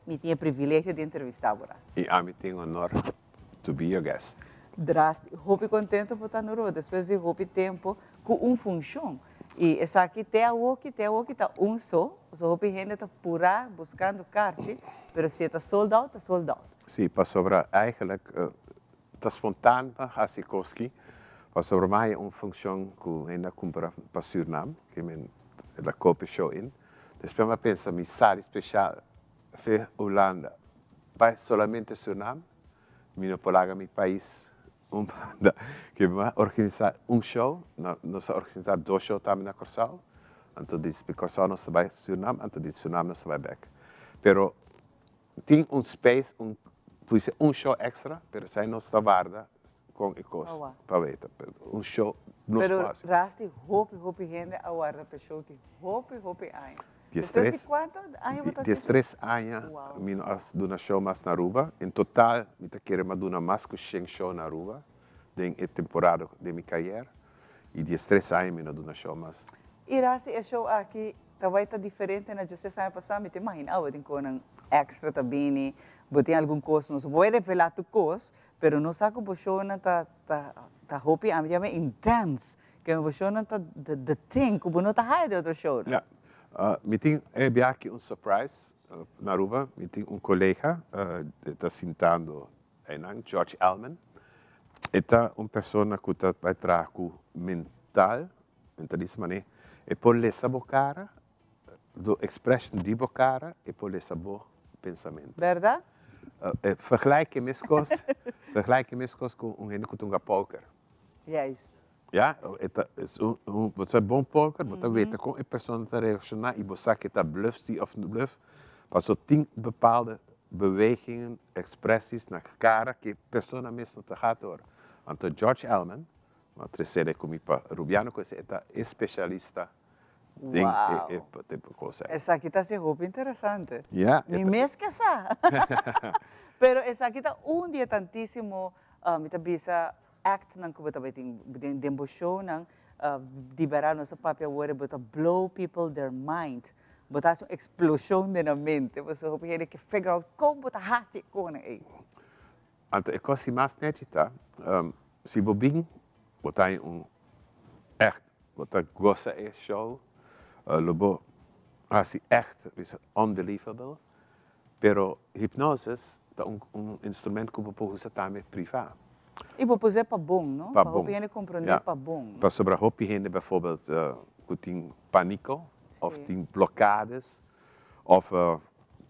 Me tinha privilégio de entrevistar agora. E a mim tem honor to be your guest. Rasti, hope contento por estar no Rio. Depois de hope tempo com função. E essa aqui tem o que está só. O hope gente está pura buscando caixa, mas se está sold out, está sold out. Sim, para sobre eigenlijk está espontâneo, assim koski. Para sobre mij een functie que ainda compra para Suriname, que é da Copa Show in. Depois eu penso que sala especial para Holanda, para somente Suriname, não polaga meu país, que vai organizar show, nós organizar 2 shows também na Corsal, então diz que Corsal não vai Suriname, então diz Suriname não vai back. Pero tem space, show extra, pero sai não está guarda com ecos, para ver, show no espaço. Pero Rasti, hope gente aguarda para show que hope ai. 13 anos, nós damos show mais na Aruba. Em total, nós queremos dar mais que 100 shows na Aruba, na temporada de minha carreira. E 13 anos, nós damos show mais. E Rasti, o show aqui vai estar diferente na 16 anos passados. Eu imagino que tem extra também, tem algum custo. Não vou revelar o custo, mas não sei que o show está hope, é intenso. Que o show está the thing, que não está de outro show. Me tem aqui surprise na Aruba. Me tem colega que está sentando aí, George Allman. Está pessoa que vai trazer mentalismo, e por essa bocara, do expressão de bocara, e por essa pensamento. Verdade? Vergelijk minhas coisas com gente que joga poker. Yes. Ja, você é bom poker, você weet como a pessoa está reaccionar e você que está bluff, sim of bluff, mas só tem bepaalde bewegingen, expressies na cara que a pessoa mesmo está gaat. Então George Allman, uma terceira comigo para Rubiano, que é especialista em tipo coisa. Essa aqui está sendo interessante. Yeah, nem me esqueça. Pero essa aqui está dia tantíssimo, me bisa act nang kubo tabi ting demosyon nang liberar nosso papel agora bota blow people their mind, botar uma explosão na mente, você hope que figure out como botar hasti com aí. Então, eu se mais netita, se bobin, botar echt, botar gosta é show, lobo, assim echt, is unbelievable, pero hipnose é instrumento que você pode usar também privado. E vou fazer para bom, não? Para o gente compreender para bom. Para sobre a roupa gente, bijvoorbeeld, que tem pânico, ou tem blocadas, ou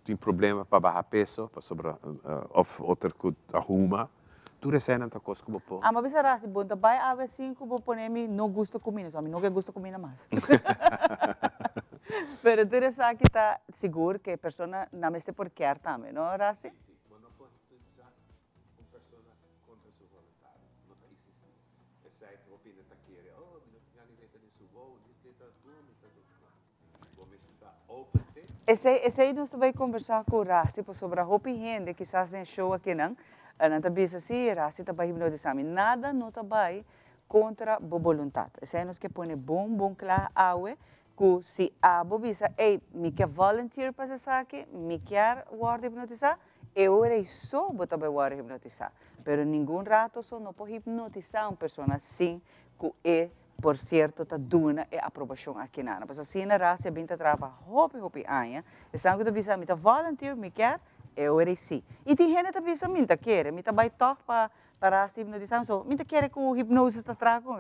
tem problema para baixar peso, para sobre, ou outra que arruma. Tudo isso é uma coisa que eu vou. Mas você sabe, bom, também há vezes que eu vou pôr não gosto de comida, só não gosto de comida mais. Mas tu sabe que está seguro que a pessoa não se por quer também, não, Rasti? Esse aí nós vamos conversar com o Rasti sobre a roupa e gente que está em show aqui, não? Não está bem assim, Rasti está hipnotizar. Nada não está bem contra a vontade. Esse aí nós que põe bom claro, que se a bobisa, me quer volunteer para isso aqui, me quer hipnotizar, eu irei só botar para hipnotizar. Mas nenhum rato só não pode hipnotizar uma pessoa assim, que é por certo, está dando a aprovação aqui na. Mas assim, na raça, bem está trabalhando, hope, anos. E sabe que eu disse, me está volunteer, me quer, eu era sim. E tem gente que pensa, minta quer, minta vai tocar para a hipnotização, so, minta quer que o hipnose está trago,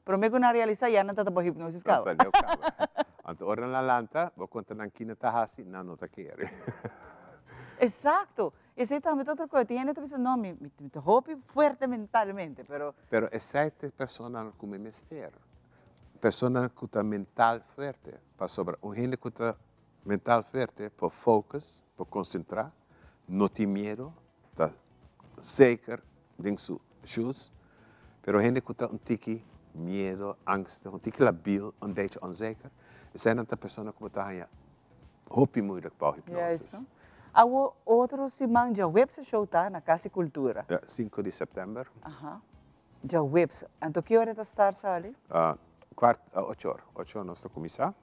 pero me na realizar já não está para hipnose não tá leu cava. Anto ora na lanta, vou contar na quina tá hasi, não tá quer. Exacto. Essa é também outra coisa. Tem gente que pensa, não, me roupa forte mentalmente, pero... Pero existe pessoas como mister. Pessoas que têm mental forte. Para sobre um gente que tem mental forte, por focus, por concentrar, não tem medo, está zeker em seus shoes. Pero gente que tem tique medo, angst, tique labil, beetje onzeker. Zijn dat pessoas que têm roupa moeilijk para hipnose. Há outro semana de web show tá na Casa Cultura. 5 de setembro. De web. Então que hora está start ali? 8 horas nós estamos começar.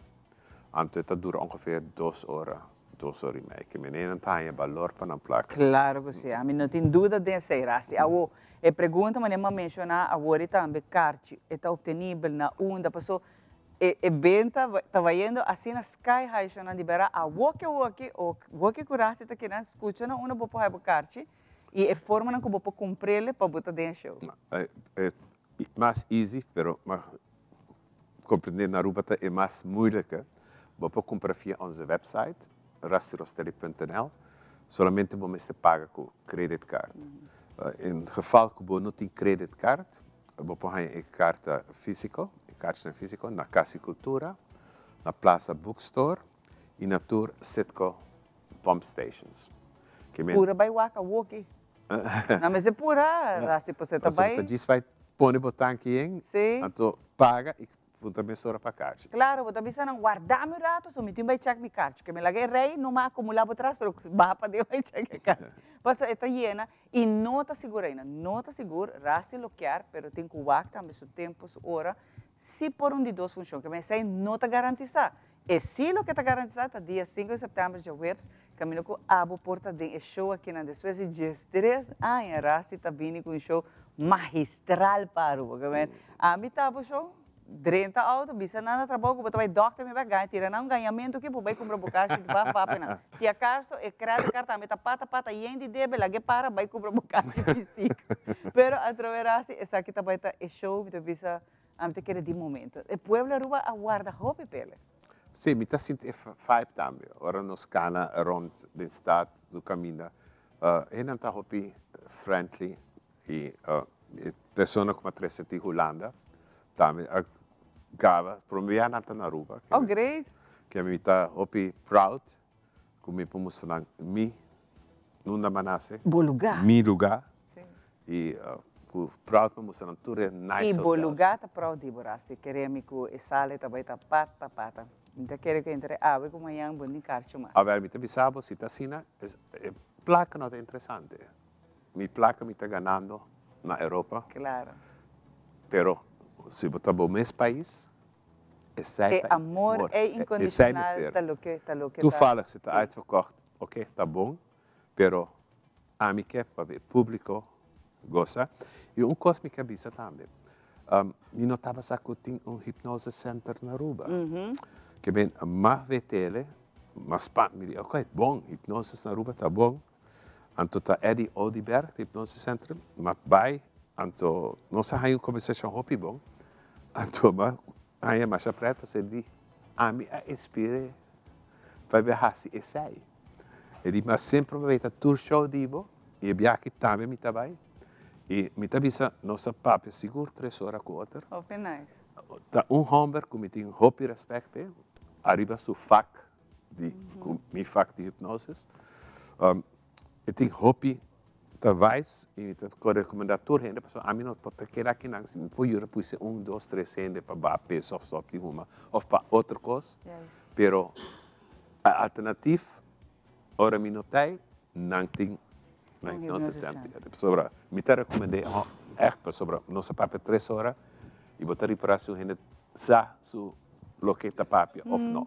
Então está dura ongeveer 2 horas, 2 horas e meia. Que menina tem valor para a placa. Claro que sim. A mim não tem dúvida de ser assim. A pergunta mas nem mencionar agora também carte está obtenível na onda passou. E benta estava indo assim na sky high show na libera a walk curase está que não escuta não uma boa para carte e forma não como para cumprir para botar dentro show. É mais easy, pero compreender na Aruba é mais moeilijker. Você comprar via nossa website rastrosteri.nl. Solamente você paga com credit card. Em geval que você não tem credit card, você põe a carta física. Kaartjes físico na Casa Cultura, na Plaza Bookstore e na Tour Sitco Pump Stations. Pura vai waka walkie. Não, mas é pura, assim você também. Você vai pôr o botão aqui em, então paga e também sora para caixa. Claro, você também não guardar meu rato, só me tem vai check mi caixa, que me laguei rei, não me acumular para trás, pero vai para Deus vai check a caixa. Pois está llena e não está segura ainda, não está segura, rasta bloquear, pero tem que guardar também seu tempo, sua hora. Se por de 2 funciona, que mas não está garantizado. E se o que está garantizado, está dia 5 de setembro de webs, caminho com a porta de show aqui na depois de 3 anos, Rasti está vindo com um show magistral para o que a mim está show 30 auto, bisa nada trabalho, você vai doctor me vai ganhar, tira não ganhamento que vai comprar bocage de vai pena. Se acaso é crédito carta meta pata e ainda debe lá que para vai comprar bocage físico. Pero através essa aqui também está show, me bisa Ante que de momento. O pueblo Aruba aguarda roupa pele. Sim, me está sentindo vibe também. Agora nos cana rond de estado do caminho. Não está roupa friendly e pessoa como a Teresa de Holanda também gava promovia na Aruba. Oh, great. Que me está roupa proud, como me mostrar mi nunda manase. Bom lugar. Mi lugar. E proud para mostrar tudo é nice. E bom lugar está proud de borraste. Queremos que a sala também está pata. Então quero que entre ave como amanhã bom de carcho mais. A ver, me te bisabo se está assim, placa não é interessante. Mi placa me está ganhando na Europa. Claro. Pero se você bom nesse país, é amor é incondicional, tá lo que tu fala se está uitverkocht, ok, tá bom, pero a mim quer para ver público gosta. E coisa me cabeça também. Eu notava que tem hipnose center na Aruba. Que bem, mais vetele, mas me diz, ok, bom, hipnose na Aruba tá bom. Então tá Eddie Odiberg, hipnose center, mas vai, então não se há uma conversação hopi bom. Então, mas aí é mais preta, você diz, a mim inspire, vai ver assim e sai. Ele mas sempre vai ter tour show dibo, e aqui também me trabalha. E me avisa, nossa papo seguro 3 horas com outra. Oh, que nice. Tá homem que me tem hopi respeito, arriba su fac de mi fac de hipnose. Eu tenho hopi talvez e te recomendar tour gente, pessoal, a mim não pode querer aqui não, se me pode pôr 1, 2, 3 gente para bater só de uma ou para outra coisa. Pero a alternativa, ora me notei, não tem na hipnose center. Sobre, me te recomendei, echt sobre, nossa papo 3 horas e botar para se gente sa su loqueta papo ou não.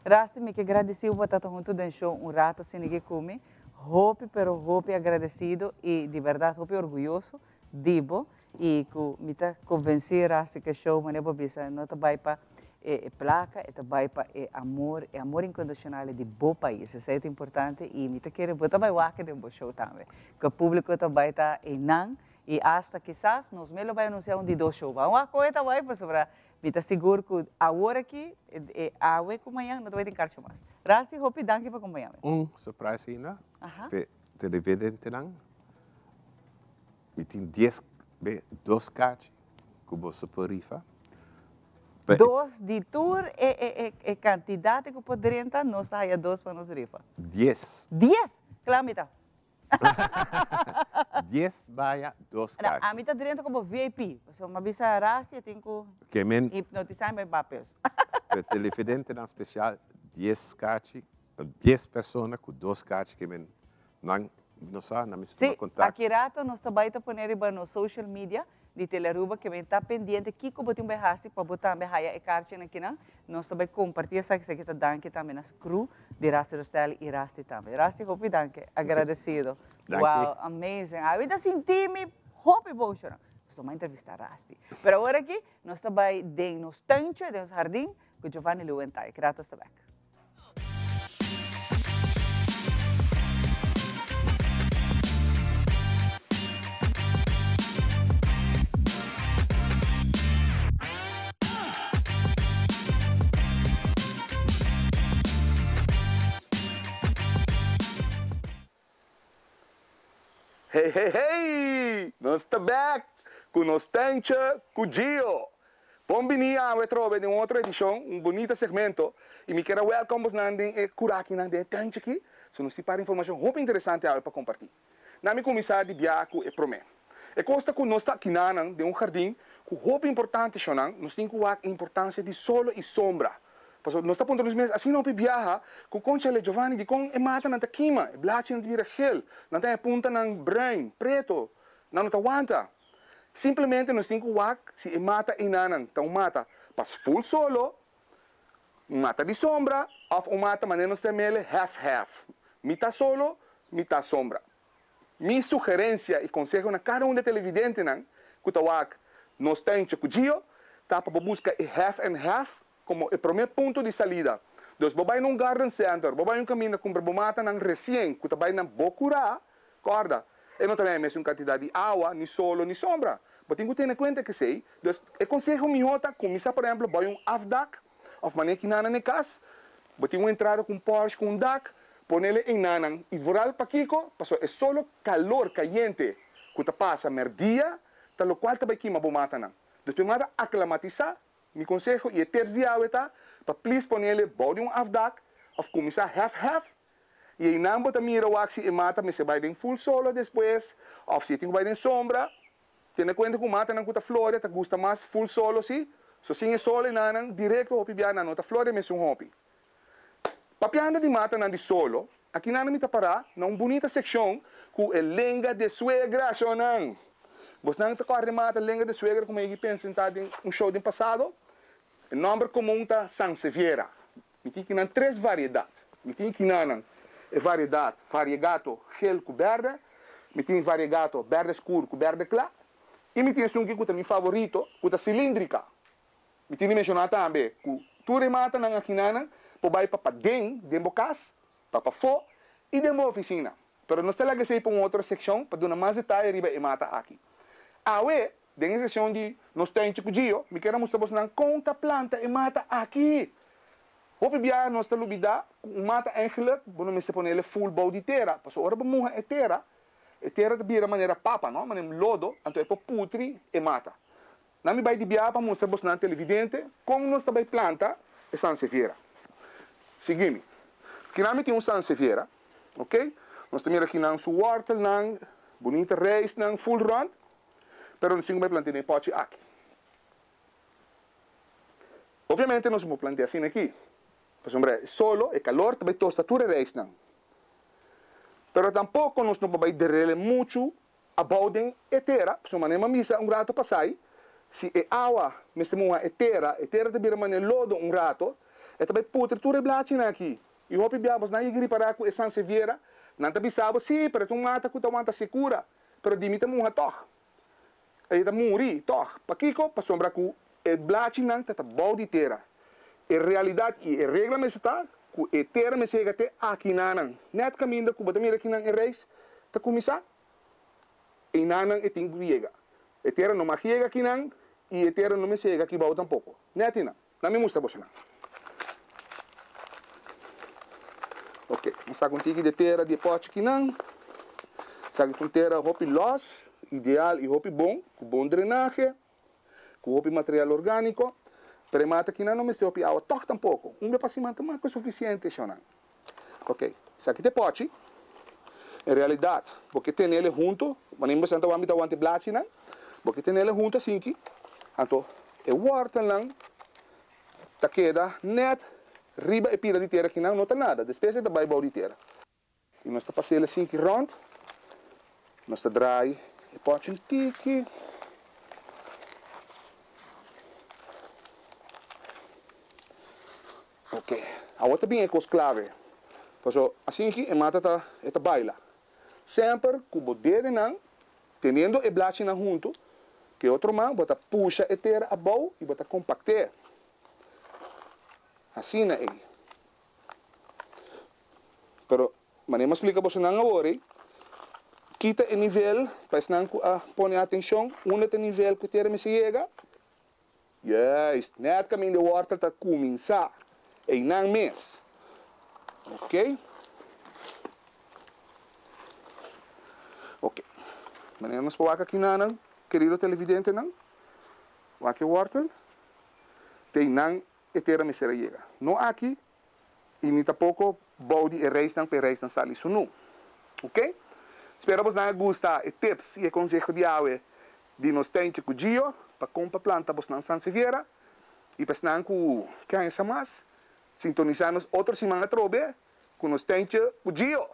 Rasti me que agradecido por estar junto do show rato sem ninguém comer. Hope agradecido e de verdade hope orgulhoso dibo e que me está convencido assim que show mané para bisa não tá vai para placa, também para amor incondicional de bom país. Isso é importante e me quero botar mais waka de um show também. Que o público também está em e hasta quizás nós mesmo vai anunciar de 2 shows. Uma coisa também para me estar seguro que agora aqui a hora que amanhã não vai ter caixa mais. Rasi, hope danke para acompanhar. Surprise ina. Televidente nang. Me tem 10 2 cartas que você por rifa. 2 de tour e quantidade que poderia entrar, nós saia 2 para nos rifa. 10. 10? Claro, mita. 10 vaya 2 cartas. A mita dentro como VIP. So, uma bisa rasi, tem que hipnotizar meus papéis. O televidente nang especial 10 cartas, 10 pessoas com 2 cartas que men não sabe, não me Sim, contar. aqui rato nós também está pondo no social media de Teleruba que vem estar pendente que como botar um berrasi para botar um berraia e cartinha aqui não, nós também compartilha essa que está dando também nas cru de Rasti Rostel e Rasti também. Rasti, hope danke, agradecido. Wow, amazing. A vida senti-me hope emotional. Só uma entrevista Rasti. Mas agora aqui nós também dentro nos tanche, dentro jardim com Giovanni Luentai. Grato está bem. Hey, hey, hey! Nós estamos back com Nostalgia com Gio. Bem-vindo a uma outra edição, bonito segmento. E me quero welcome nandem curaki nandem tanto aqui. Se nos para informação muito interessante para compartilhar. Nami começar de biaco e promê. E consta que nós está aqui de um jardim que muito importante chonan, nós temos a importância de sol e sombra. Nós estamos pontos meses assim não viaja com concha le Giovanni de com e mata na taquima, e blachi na vira gel, na tem punta ng brain, preto, na não aguanta. Simplesmente nós temos se e mata inanan, então mata pas full solo, mata de sombra, ou mata maneira nós temos half. Mita solo, mita sombra. Minha sugerência e conselho na cada de televidente nan, kutawak nós temos que Gio, tá para buscar half and half como o primeiro ponto de salida. Então, babay num garden center, babay num caminho com barbumata nang recém, que também nang bocura, corda. E não também é mesmo quantidade de água, nem solo, nem sombra. Mas tem que ter em conta que sei, então, eu conselho minhota, começar, por exemplo, vai um off-deck, ou maneira que nana na casa, tem uma entrada com Porsche, com um deck, põe ele em nanang, e voral para Kiko, passou é solo calor caliente, que te passa merdia, tal qual também que barbumata nang. Então, primeiro, aclimatizar, meu conselho é ter diáweta para please pôr ele body um afdak ou começar half e aí não botar mira o axi e mata mas se vai em full solo depois ou se tem vai em sombra tem conta com mata não cuta flora tá gosta mais full solo sim so sim é solo e não direto o pibiana não tá flora mas um hobby papianda de mata não de solo aqui não me tá parar na uma bonita seção com a lenga de suegra chonan você não está correndo mata lenga de suegra como eu penso em um show do passado. O nome comum está Sanseviera. Me tem que não 3 variedades. Me tem que não variedade variegato gel com verde, me tem variegato verde escuro com verde claro, e me tem um que é meu favorito, que é cilíndrica. Me tem mencionado também que tu remata na quinana, para ir para dentro bocas, para fora e dentro da oficina. Mas nós temos que sair para uma outra secção para dar mais detalhe riba e mata aqui. Awe, dentro da seção de nós temos que Gio, me quero mostrar você na conta planta e mata aqui. Hope bia nós temos lubida, mata eigenlijk, bueno me se pone ele full body terra, passo ora bemurra é terra de bira maneira papa, não, maneira lodo, então é para putri e mata. Na me vai de bia para mostrar você na televidente, como nós também planta é Sanseviera. Seguimos. Aqui nós temos Sanseviera, ok? Nós temos aqui na sua horta, na bonita reis, na full run. Pero nós temos que plantar em pote aqui. Obviamente nós vamos plantar assim aqui. Pues hombre, solo e calor também tostatura reis não. Pero tampouco nós não vamos derrele muito about a terra, pues maneira misa rato passai. Se é água, mesmo a terra de bira maneira lodo rato, e também putritura blachina aqui. E hope biabas na igri para com essa Sanseviera, não te bisabo sim, pero tu mata com tu mata segura, pero dimita munha toch. Aí tá muri, toch. Pakiko, pa sombra ku e blachi nang tata body terra. em realidade, e a regra me está, que terra me chega até aqui nanang. Net caminho que botar mira aqui nang reis, tá começar. E nanang e tem que chegar. A terra não me chega aqui nang, e a terra não me chega aqui baú tampouco. Net não. Não me mostra você não. Ok, vamos sacar um tique de terra de pote aqui nang. Sacar com terra roupa los, ideal e roupa bom, com bom drenagem, com roupa material orgânico. Premata aqui não me se opi água toca tampouco. Meu passamento mais que suficiente, chama. Ok, isso aqui te pote. Em realidade, porque tem ele junto, mas nem bastante vamos dar ante blate não. Porque tem ele junto assim que, então é water lang, tá queda net riba e pira de terra que não tem nada. Depois é da baibau de terra. E nós tá passando assim que rond, nós tá dry, e pote um tique. Ok, agora também é com clave. Então, assim que a mata está baila. Sempre com o dedo não, tendo o blate na junto, que outro mão bota puxa a terra a boa e bota compactar. Assim não é. Pero, mas nem me explica você não agora. Quita o nível, para não pôr atenção, onde o nível que a terra me chega. Yes, net caminho de water está começar. E não mês. Ok? Ok. Mas nós podemos aqui não, querido televidente não. Aqui o water. Tem não etera me será chega. Não aqui. E nem tampouco body e reis não para reis não sair isso não. Ok? Espero que vocês gostem de tips e conselhos de água de nós tente com Gio para comprar planta vocês não San Severa e para não com quem é mais. Sintonizarnos outra semana trobe com os tente o Gio.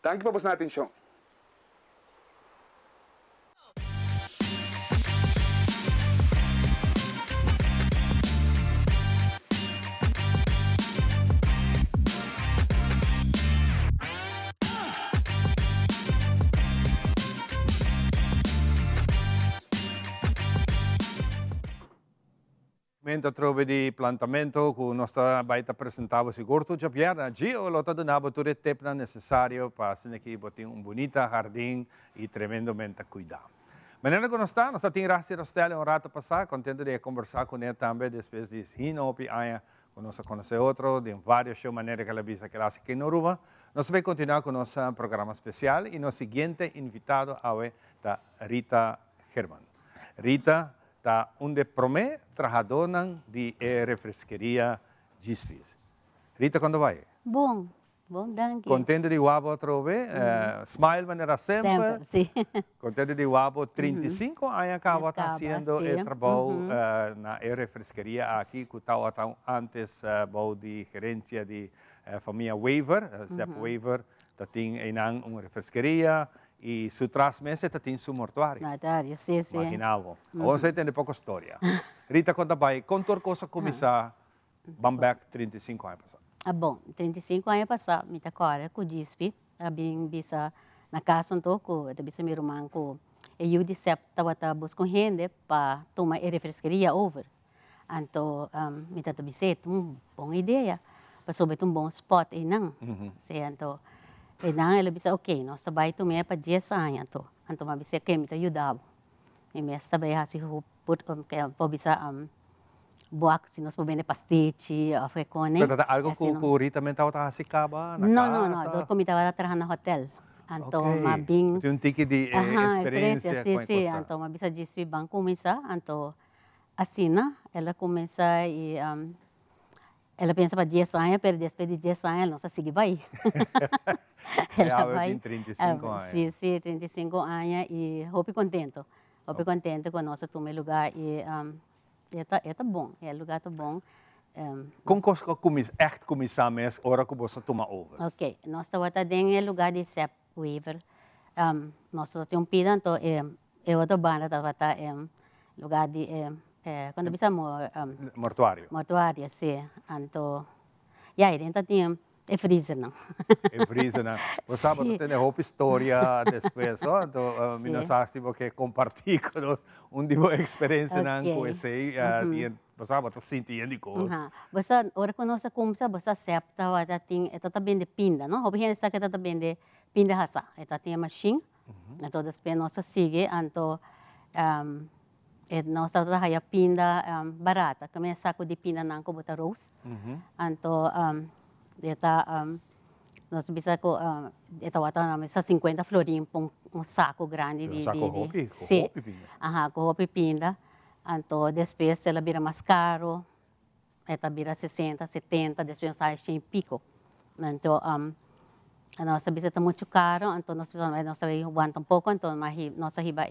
Danke por vossa atenção. Mentre trovi di plantamento con nostra baita presentavo sigurto già piena, Gio lo donavo tutte le tepna necessario para que botin un bonita jardín y tremendamente cuidado. Mañana con nos tem graça de um rato passar, contento de conversar com ele também, depois de hinopi aia, com nós conhecer outro, de vários shows maneira que ela visa que ela se aqui no Aruba. Nós vamos continuar com nosso programa especial e nosso seguinte invitado é da Rita Herman. Rita tá onde promete trabalhadora de refresqueria Gisfis. Rita, quando vai? Bom, danke. Contente de Wabo outra vez? Smile maneira sempre? Sempre, sim. Contente de Wabo 35 anos acaba fazendo o trabalho na refresqueria aqui, que estava antes de gerência de família Waver, Zep Waver, tem uma refresqueria, e su trasmese tem su mortuário. Mortuário, sim. Imaginava. Você tem pouca história. Rita, conta vai, quanto coisa começar, Bamback 35 anos passado? Bom, 35 anos passado, me agora com o Gispi, bem bisa na casa um pouco, eu bisa meu irmão com e eu disse estava buscando gente para tomar a refresqueria over. Então, me tata bisa boa ideia, para sobre bom spot e não. Então, e não, ele disse, ok, nós vai tomar para 10 anos, então me disse que me ajudava. E me sabia assim, por bisa boa, se nós podemos pastiche, africone. Pero algo que o Rita também estava assim caba na casa? Não, eu como estava trabalhando no hotel. Então, bem. Tem tique de experiência com sim. Então, me bisa disse bem começar, então assim, né? Ela começa e ela pensa para 10 anos, mas depois de 10 anos, ela não sabe vai. Ela vai. 35 anos. Sim, 35 anos e hope contento. Hope contento com o nosso lugar e é bom, o lugar tá bom. Como você echt começar mesmo, hora que você toma over? Ok, nós estamos em lugar de Zep Waver. Nós temos pida, então outra banda estava em lugar de quando bisa mortuário. Mortuário, sim. Então, dentro tem É freezer, não. É freezer, não. Você sabe, tem uma história depois, então, nós sabemos que compartilhar com uma experiência com esse, você sabe, você sente coisas. Você, ora quando você começa, você acepta, você tem, também de pinda, não? Houve gente que também de pinda hasa, tem machine, então depois nós sigue, então, nós trabalha pinda barata, kami saco de pinda não como bota rose, então, nós bisa ko wata namin sa 50 florin pong saco grande de hopi, sim, com hopi pinda. Então, depois ela vira mais caro, ela vira 60, 70, depois sai em pico. Então, nós bisa está muito caro, então nós aguenta um pouco, então nossa riba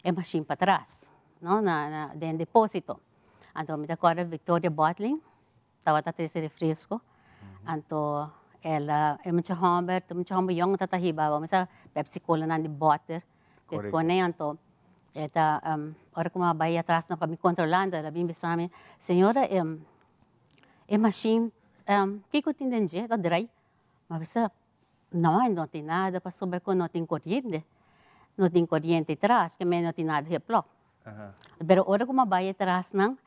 é machine para trás, não na depósito. Então, me acorda Victoria Bottling, estava a ter refresco. Então, ela é muito humber, yung tatahiba, mas a Pepsi Cola na de butter, que então, esta hora que vai atrás na para me controlando, ela vem bisa mim, senhora, é machine, que eu tenho de tá dry, mas bisa, não tem nada para sobre com não tem corrente atrás, que não tem nada de plug. Pero hora que vai atrás não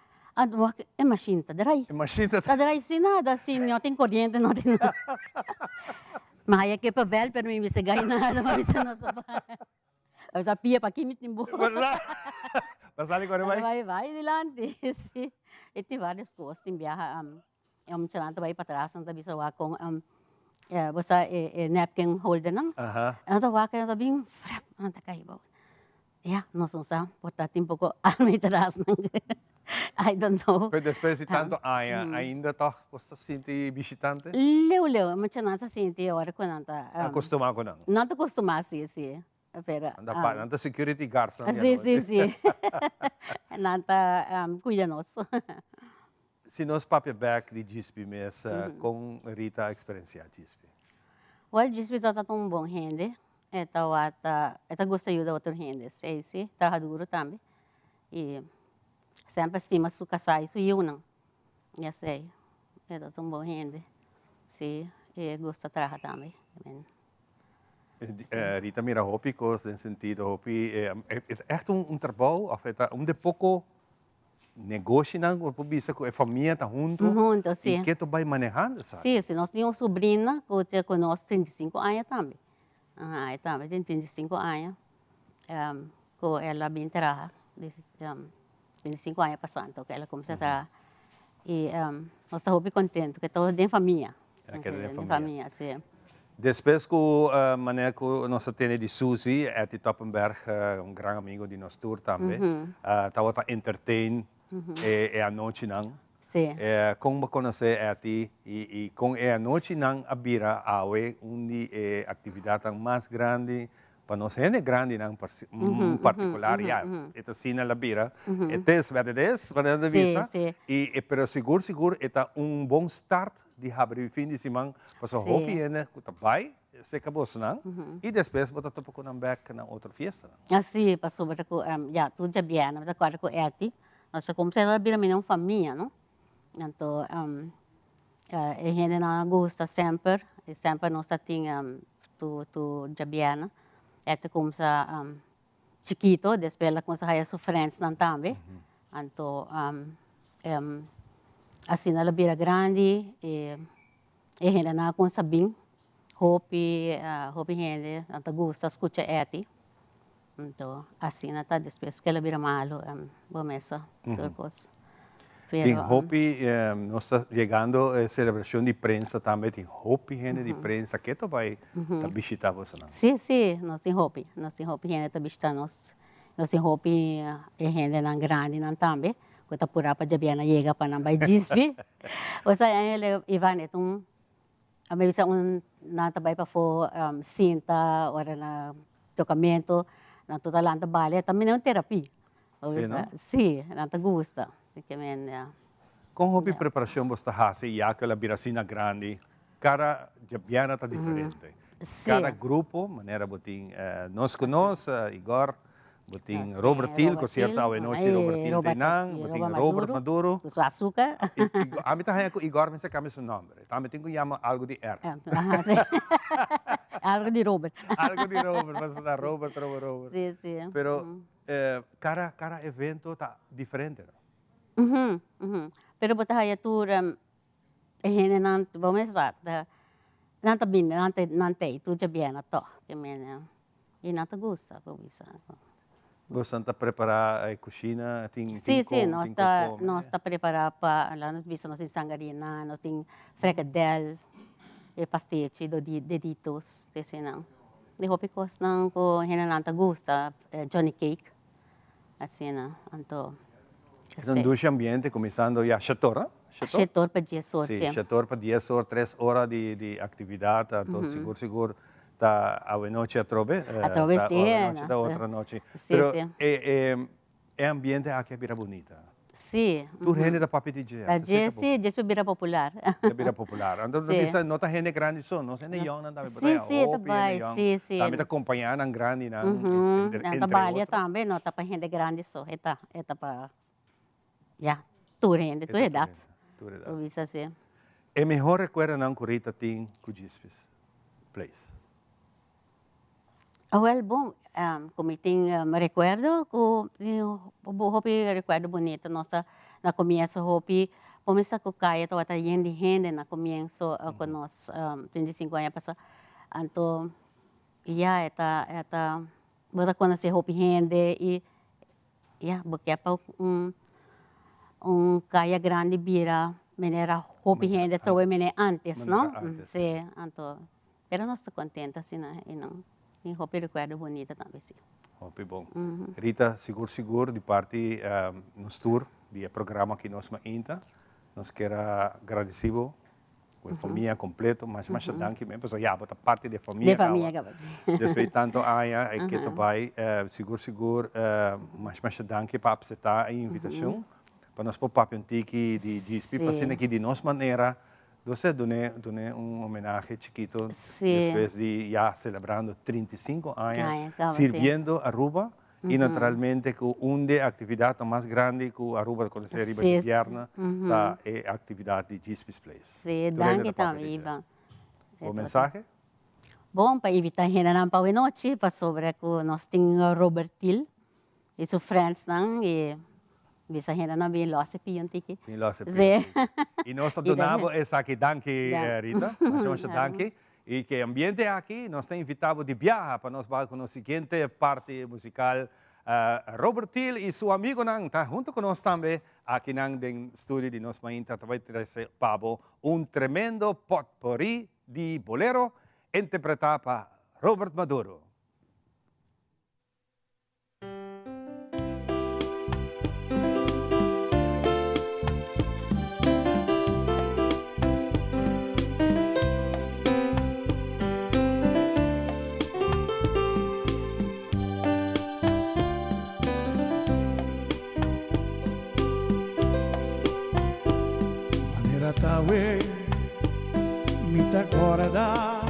é machine tá dry. É machine tá dry sem nada, assim, não tem corrente, não tem nada. Mas aí que papel, pero me se ganha nada, mas não sabe. Eu sabia para que me timbo. Mas ali agora vai? Vai adiante, sim. E tem várias coisas, tem viaja, me chamando vai para trás, não bisa wa com você napkin holder não? Então wa que bem, não tá caibo. Yeah, não sei, portanto um pouco alme atrás não. I don't know. Pero depois de tanto ainda tá você sente visitante? Leu, mas não se sente agora quando não tá. Acostumado com não? Não tá acostumado, sim. Pero anda security guards. Sim. Não tá cuidando-nos. Se nós papel back de GSP mesa com Rita a experiência GSP. Well, GSP tá tão bom gente. Esta gosta de ajudar outro gente. Sim, trabalha duro também. E sempre estima su casai su eu não. Já sei. É tão bom gente. Sim, e gosta de trabalhar também. Rita mira hopi cos no sentido hopi é echt trabalho, ou é de pouco negócio não, por isso que a família está junto. Sim. E que tu vai manejando, Sim, sabe? nós temos uma sobrinha que conosco 35 anos também. Também tem 35 anos. Que ela bem trabalha. 25 anos passando, que ela começou a trabalhar. E nós estamos bem contentes, que todos têm família. Família, sim. Depois que a maneira que nós temos de Suzy, Eti Toppenberg, grande amigo de nós tour também, estava a entertain a noite não. Sim. Como conhecer Eti e com a noite não a bira onde atividade mais grande para nós é grande não particular já. Esta cena la bira, é verdade, para vista. E pero seguro é bom start de abrir fim de semana para o hobby né, que tá vai se acabou não. E depois botar topo com back na outra festa. Assim, passou para com já tudo já bem, mas agora com Eti, nós começamos a bira minha família, não? Então, a gente não gosta sempre nós temos tu já bem. Ela começa chiquito, depois ela começa a fazer friends também. Então, assim ela vira grande e ela não começa bem. Hope gente, ela gosta de escutar ela. Então, assim ela depois que ela vira malo, começa tudo coisa. Tem Hopi, nós estamos chegando a celebração de prensa também, tem Hopi gente de prensa, que tu vai visitar você não? Sim, nós temos Hopi gente que visita nós temos Hopi gente não grande não também, que está por aí para já chega para não vai GSP. Você aí Ivan então, a minha visão não vai para for cinta, ora na tocamento, na toda lanta balé, também é uma terapia. Sim, não gosta. Com a preparação você faz, já que a biracina grande, cada jabiana está diferente. Cada grupo, maneira botin, nós Igor, Buting Robert Till, concierto a noche Robert Till Tenang, buting Robert Maduro. Com seu açúcar. A mim tá com Igor, mas você cambia seu nome. Também tem que chamar algo de R. Algo de Robert. Algo de Robert, mas está Robert. Sim, sim. Pero cada evento tá diferente, não? Pero bota aí tur não vamos dizer, não tá bem, não tem, tu já bem na to, que menina. E não te gosta, por isso. Você está preparado a cozinha? Sim, nós está preparado para nós visa nós sangarina, nós tem fricadelle, e pastete do deditos, desse não. De hopi cos não ko não te gosta, Johnny Cake, assim não, então. Então, dois ambientes, começando já chator, chator para 10 horas, sim. Chator para 10 horas, 3 horas de atividade, então seguro. Tá a noite a trove, sim, da outra noite. Pero é ambiente aqui vira bonita. Sim. Tu gente da papi DJ. A Jessie vira popular. Vira popular. Então bisa nota gente grande só, não sei young não tá bem. Sim, sim. Também tá acompanhando um grande não. Trabalha também, nota para gente grande só, eta para tu gente, tu edad. Tu bisa sim. É melhor recuerda não curita tem cujispes place. Well, bom, como tem recuerdo, recuerdo bonito, nossa, na começo, começa com caia, toda a gente na começo, com nós, 35 anos passado, então, bota conhecer gente e, porque para caia grande vira, menera gente, trouxe mene antes, não? Sim, então, pero nós estamos contentes, assim, não. E hopi recuerdo bonita também, sim. Hopi bom. Rita, seguro de parte nos tour, de programa que nós mainta, nós quero agradecido com a família completa, mas danke mesmo, porque já bota parte da família. De família, depois tanto aia que tu vai seguro, mas danke para aceitar a invitação, para nós pôr papo tiki de GSP, para ser aqui de nossa maneira. Você doné homenagem chiquito, depois de já celebrando 35 anos, sirviendo Aruba, e naturalmente com uma atividade mais grande que Aruba com essa riba de Vierna, é a atividade de GSP's Place. Sim, danke também, Ivan. O mensagem? Bom, para evitar a para noite, para sobre que nós temos Robert Till, e seus friends, e bisa hena na bin losse pion tiki. Bin losse pion. E nós donamos essa aqui, danke Rita, nós danke. E que ambiente aqui, nós temos invitado de viajar para nós com a seguinte parte musical. Robert Till e seu amigo nang tá junto com nós também aqui nang den estúdio de nós mainta vai trazer pavo tremendo potpourri de bolero interpretado por Robert Maduro. Tawe mita corda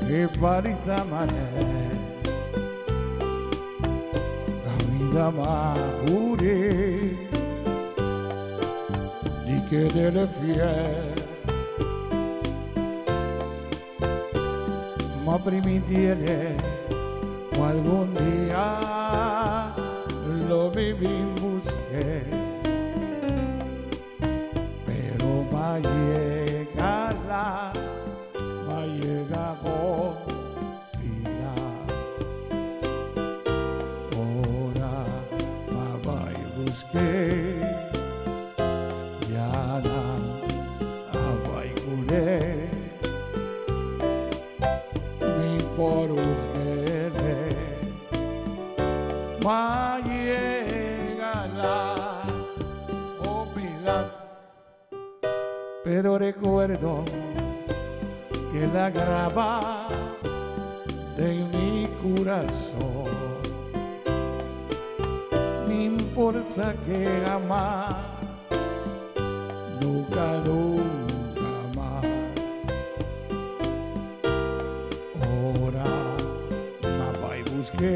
e parita mare Gavida mahuri di che delle fiere ma primitiere algún día lo viví en busque va llega Godzilla. Ahora va y busqué, ya agua y curé, mi por busqué, va llega la humildad. Pero recuerdo que la graba de mi corazón me importa que jamás, nunca más. Ahora me voy a buscar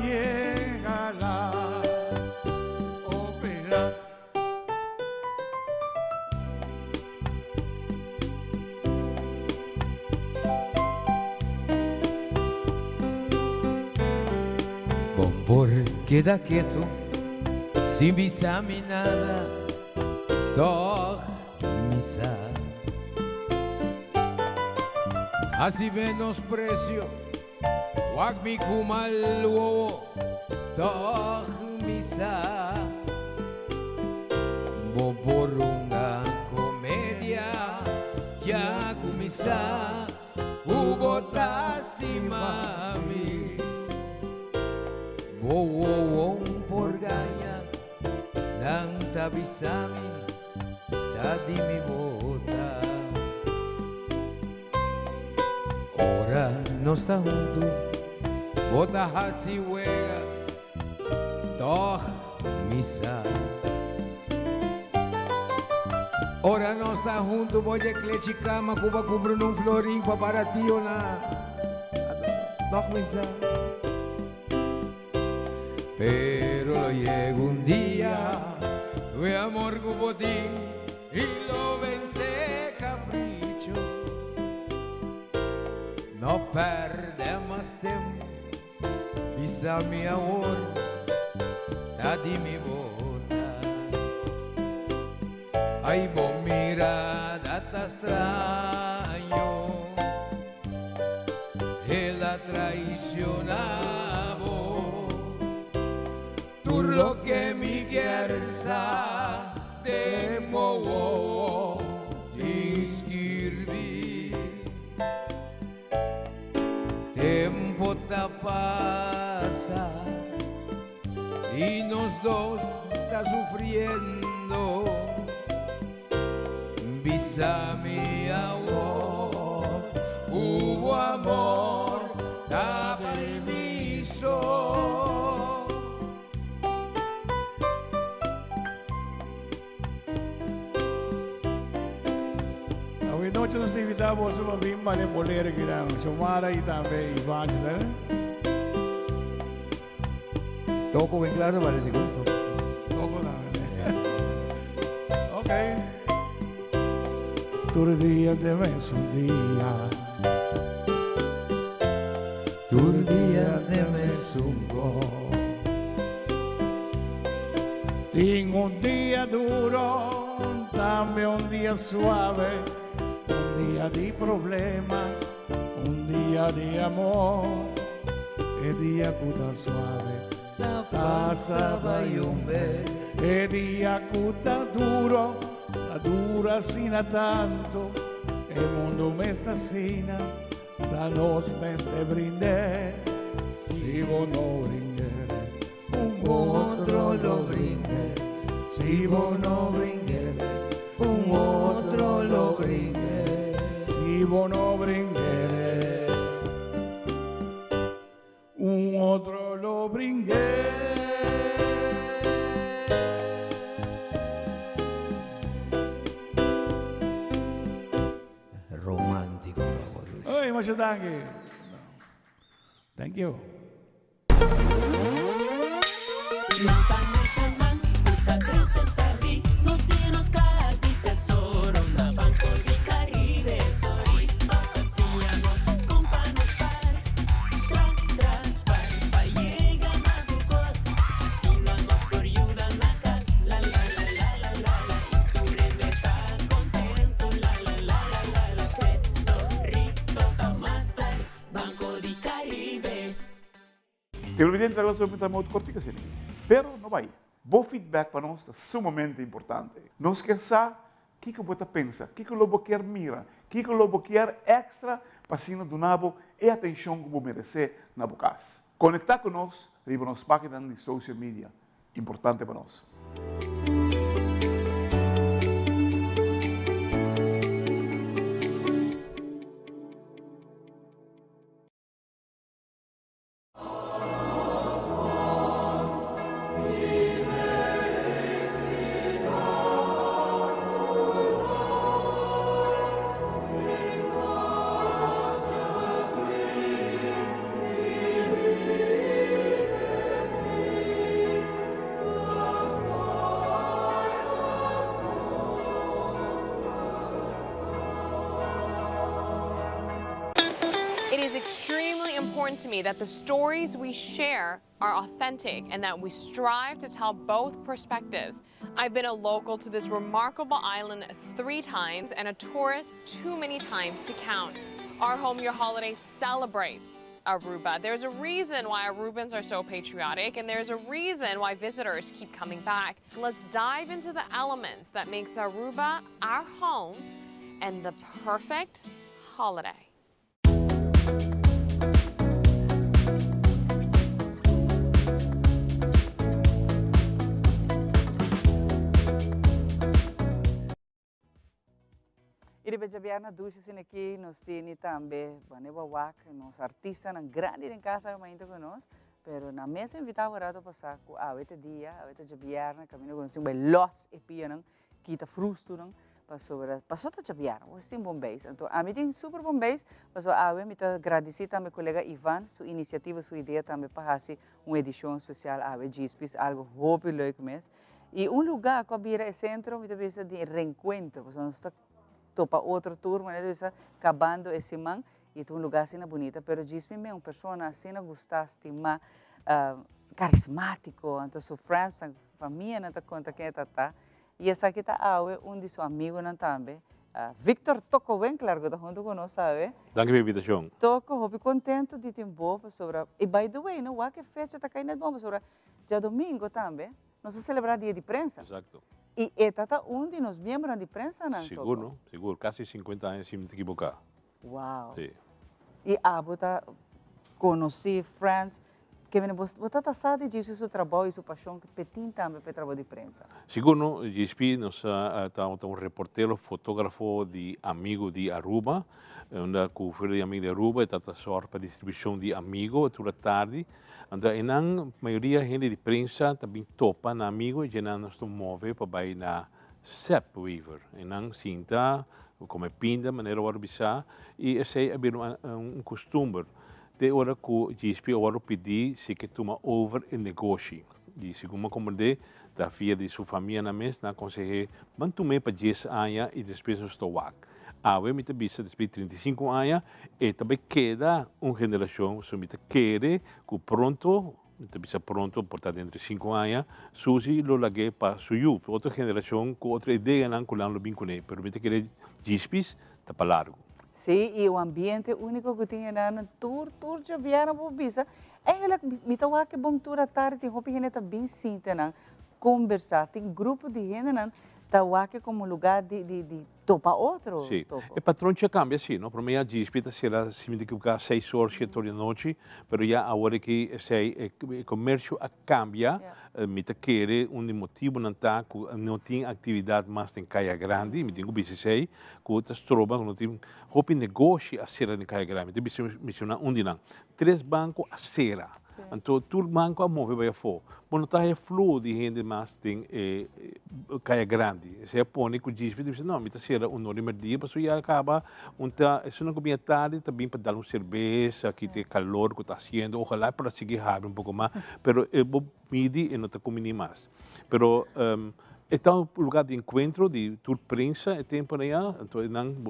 llega la ópera. Bombor queda quieto, sin visami nada, doch misa. Así menosprecio, wag mi kumalwo, doch misa. Boborunga comedia, ya kumisa, ubotas di mami. Wow, por gaya, lang tabisami, tadi mi bota. Ora no está junto, bota hasi huega, doch misa. Ora no está junto, voy a clechi cama, cuba compro un florín pa para ti o na. Doch misa. Pero lo llega un día, tu amor cupotín y lo vence capricho. No perde más tiempo, pisa mi amor, tadi mi bota. Ay, vos mirada ta extraño, él la traicionaba. Tú lo que mi quersa de movo inscribir. Tempo ta pasa y nos dos está sufriendo. Visa mi amor, hubo amor, da permiso. Noite nos invitamos a uma bimba de bolera que não chamara e também Ivan, né? Toco bem claro, vale segundo. Toco não, né? Ok. Todo dia de mes um dia. Todo dia de mes gol. Tenho dia duro, também dia suave. Un día de problema, un día de amor, el día cuta suave, la pasaba y un vez, el día cuta duro, la dura sina tanto, el mundo me está sina, la nos me este brindé, si vos no brindere, un otro lo brinde, si vos no brindere, un otro lo brinde. Si vos no brindere, un otro lo brindé. Romántico, Oye, muchas gracias. Thank you. Esta noche mancuta crece sabi, nos tinos cati tesoro, na Banco de Caribe, sorry, paseamos con panos par, tras par, pa llega na tu cos, assinamos por ayuda na casa, la, y tu rende tan contento, la, tesorito ta master, Banco de Caribe. El presidente da relação está muito cortica, sim. Pero não vai. Bom feedback para nós é sumamente importante. Nós queremos saber o que você pensa, o que você quer mirar, o que você quer extra para ser donado e atenção que você merece na sua casa. Conectar conosco em nossas páginas de social media. Importante para nós. extremely important to me that the stories we share are authentic and that we strive to tell both perspectives. I've been a local to this remarkable island 3 times and a tourist too many times to count. Our Home Your Holiday celebrates Aruba. There's a reason why Arubans are so patriotic, and there's a reason why visitors keep coming back. Let's dive into the elements that makes Aruba our home and the perfect holiday. E depois na ducha assim aqui, nós temos também, nos artistas grandes em casa, mas ainda conosco, pero na mesa invitado agora para passar com a outra dia, a outra jabiarna, caminho com assim, bem los e pia kita frusto para sobre, passou a jabiarna, nós temos bombeiros, então a mim tem super bombeiros, mas a eu me tá agradecer também colega Ivan, sua iniciativa, sua ideia também para fazer uma edição especial a GSPs, algo hope leuk mesmo, e lugar que vira é centro, me talvez de reencontro, porque nós está para outro turma, né? Acabando esse man e tem lugar assim bonita, pero diz-me uma pessoa assim gostaste mais carismático, então sua França, família não tá conta quem tá, e essa aqui tá de seu amigo não também, Victor tocou bem claro que tá junto conosco, sabe? Danke pela invitação. Tocou, eu contento de ter boa sobre, e by the way, não, que fecha tá caindo bom sobre, já domingo também, nós vamos celebrar dia de prensa. Exato. E este é de nós membros de prensa, não? Seguro, seguro. Quase 50 anos, sem me equivocar. Uau! Sim. E você conheci France, que você está sabe disso, seu trabalho e sua paixão, que petim também para o trabalho de prensa. Seguro, GSP, nós estamos reporteiro, fotógrafo de amigo de Aruba, onde com o filho de amigo de Aruba, está sorte para distribuição de amigo, toda tarde. Então, a maioria da gente de prensa também topa na amigo e nós nos move para ir na Sepp Weaver. E nós sinta, como pinta, maneira de bisa, e esse é costume. De hora que o GSP agora pedir se que toma over o negócio. E segundo como de da filha de sua família na mesa, na aconselhei, mantume para 10 anos e depois nos toak. Eu me bisa depois de 35 anos e também queda uma geração, so me quer que pronto, me bisa pronto, portanto entre 5 anos, Suzy lo lage para suyu, outra geração com outra ideia não com lo vincule, pero me quer dispis tá para largo. Sim, e o ambiente único que tinha na tour já vieram para bisa. Eigenlijk me tawa que bom tour à tarde, tem roupa que bem sinta não conversar, tem grupo de gente não tawa que como lugar de topa outro. Sim, o patrão já cambia sim, não? Para mim a dispita será simplesmente que 6 horas, 7 horas da noite, mas já agora que o comércio cambia, me quer motivo não tá, não tem atividade mais em Caia Grande, me tenho que dizer que outras trobas não tem roupa negócio a ser em Caia Grande, me tenho que mencionar não, 3 bancos a cera. Então, todo banco a mover vai fora. Mas não está fluxo de gente mais tem Caia Grande. Se é põe que diz, não, me está sendo hora dia, mas já acaba, isso não combina tarde, também para dar cerveja, que tem calor que está sendo, ojalá para seguir rápido pouco mais, pero eu vou medir e não está comendo mais. Pero é um lugar de encontro, de tour prensa, é tempo aí, então,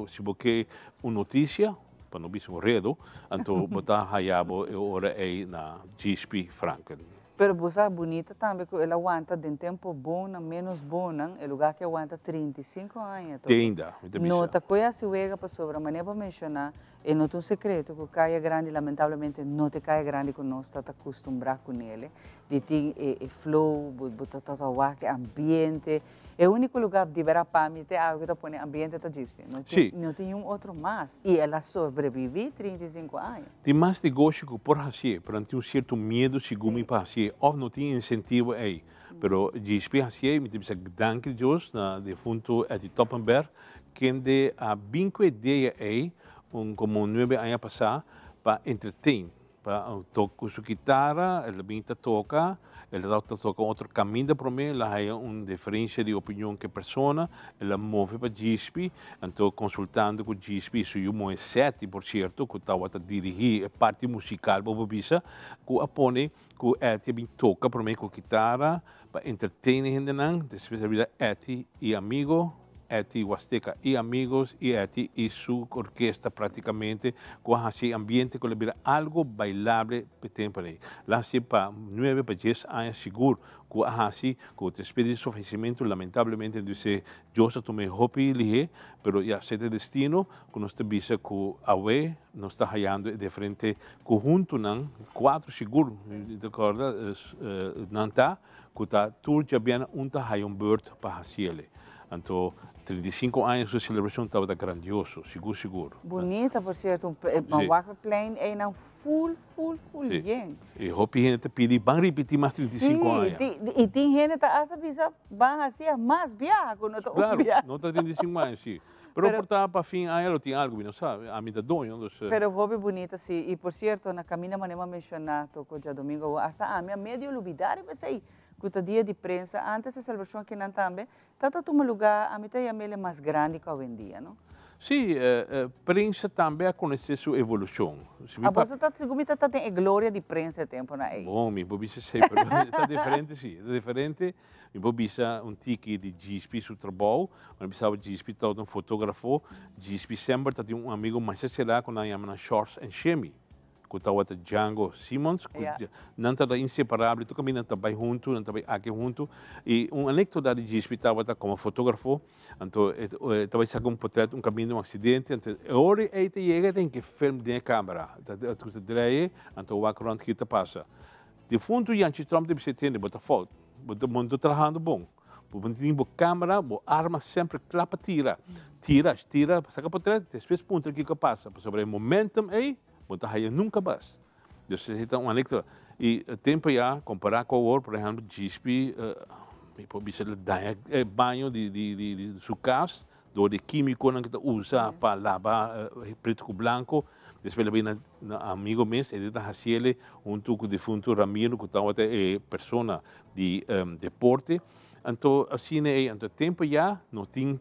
se você uma notícia, para não ser morrido, então botar hayabo ora aí na GSP Franken. Pero você bonita também, que ela aguenta de tempo bom, menos bom, é lugar que aguanta 35 anos. Ainda, não tá coisa se vega para sobre, mas nem para mencionar, e não tem um segredo, que Caia Grande, lamentavelmente, não tem Caia Grande que nós estamos acostumados com ele, de ter flow, botar que ambiente, é o único lugar de ver a PAMI, tem algo que está põe ambiente da GSP, não tem outro mais, e ela sobrevive 35 anos. Tem mais negócio que por fazer, para ter um certo medo seguro para fazer, ou não tem incentivo aí. Pero GSP fazer, me tem que danke Deus, na defunto Eddie Toppenberg, que de a 5 ideia aí, como 9 anos passados, para entreter, para tocar sua guitarra, ela toca, ela toca outro caminho para mim, ela tem uma diferença de opinião que a pessoa, ela move para GSP, então consultando com GSP, isso é um 7, por certo, que estava a dirigir a parte musical para o Bisa, que apone, que ela toca para mim com guitarra, para entreter a gente, depois a vida e amigo, Eti Huasteca y amigos y Eti y su orquesta prácticamente con así ambiente que le viera algo bailable temporary. La para 9 para 10 años seguro que así con te espíritu su fallecimiento lamentablemente dice yo se tomé hopi lige pero ya se de destino con nuestra visa que awe nos está hallando de frente conjunto nan 4 seguro de acorda nanta que ta tour já bien unta hay beurt para hacerle. Então, 35 anos de celebração estava grandioso, seguro. Bonita, por certo, uma Wakkerplein é não full gente. E hope gente pedi para repetir mais 35 anos. E tem gente que acha que vai fazer mais viagem quando está claro, não está 35 anos, sim. Pero por estar para fim, ela tem algo, não sabe? A mim tá doido, Pero hobby bonita, sim. E por certo, na caminha manema mencionado com o domingo, essa a minha meio olvidar, mas aí que o dia de prensa, antes da celebração que não também, está um lugar, a mim tem a mais grande que hoje em dia, não? Sim, prensa também a conhecer sua evolução. A você está seguro que tem a glória de prensa de tempo na aí? Bom, me vou dizer sempre, está diferente, sim, está diferente. Me vou dizer ticket de GSP seu trabalho, mas precisava GSP está um fotógrafo, GSP sempre está um amigo mais será com a chama Shorts and Shemi. Que estava Django Simmons, não está inseparável, tu caminha também junto, não também aqui junto, e anedota de GSP estava como fotógrafo, então estava sacando portrait, caminho acidente, então agora ele chega tem que filmar de câmera, tu dreie, então o acroante que passa. De fundo e antes Trump deve ser tendo, bota foto, bota mundo trabalhando bom. Porque tem a câmera, a arma sempre clapa tira, saca portrait, depois ponto que passa, sobre o momentum aí. Mutta hij nunca bas. Dus er zit een anekdote. E tempo já comparar com o por exemplo, GSP, pode ser banho de sua casa, de químico que está usa para lavar preto com branco. Depois ele vem na amigo mesmo, ele está fazendo junto com o defunto Ramiro, que estava até persona de deporte. Então assim então tempo já não tem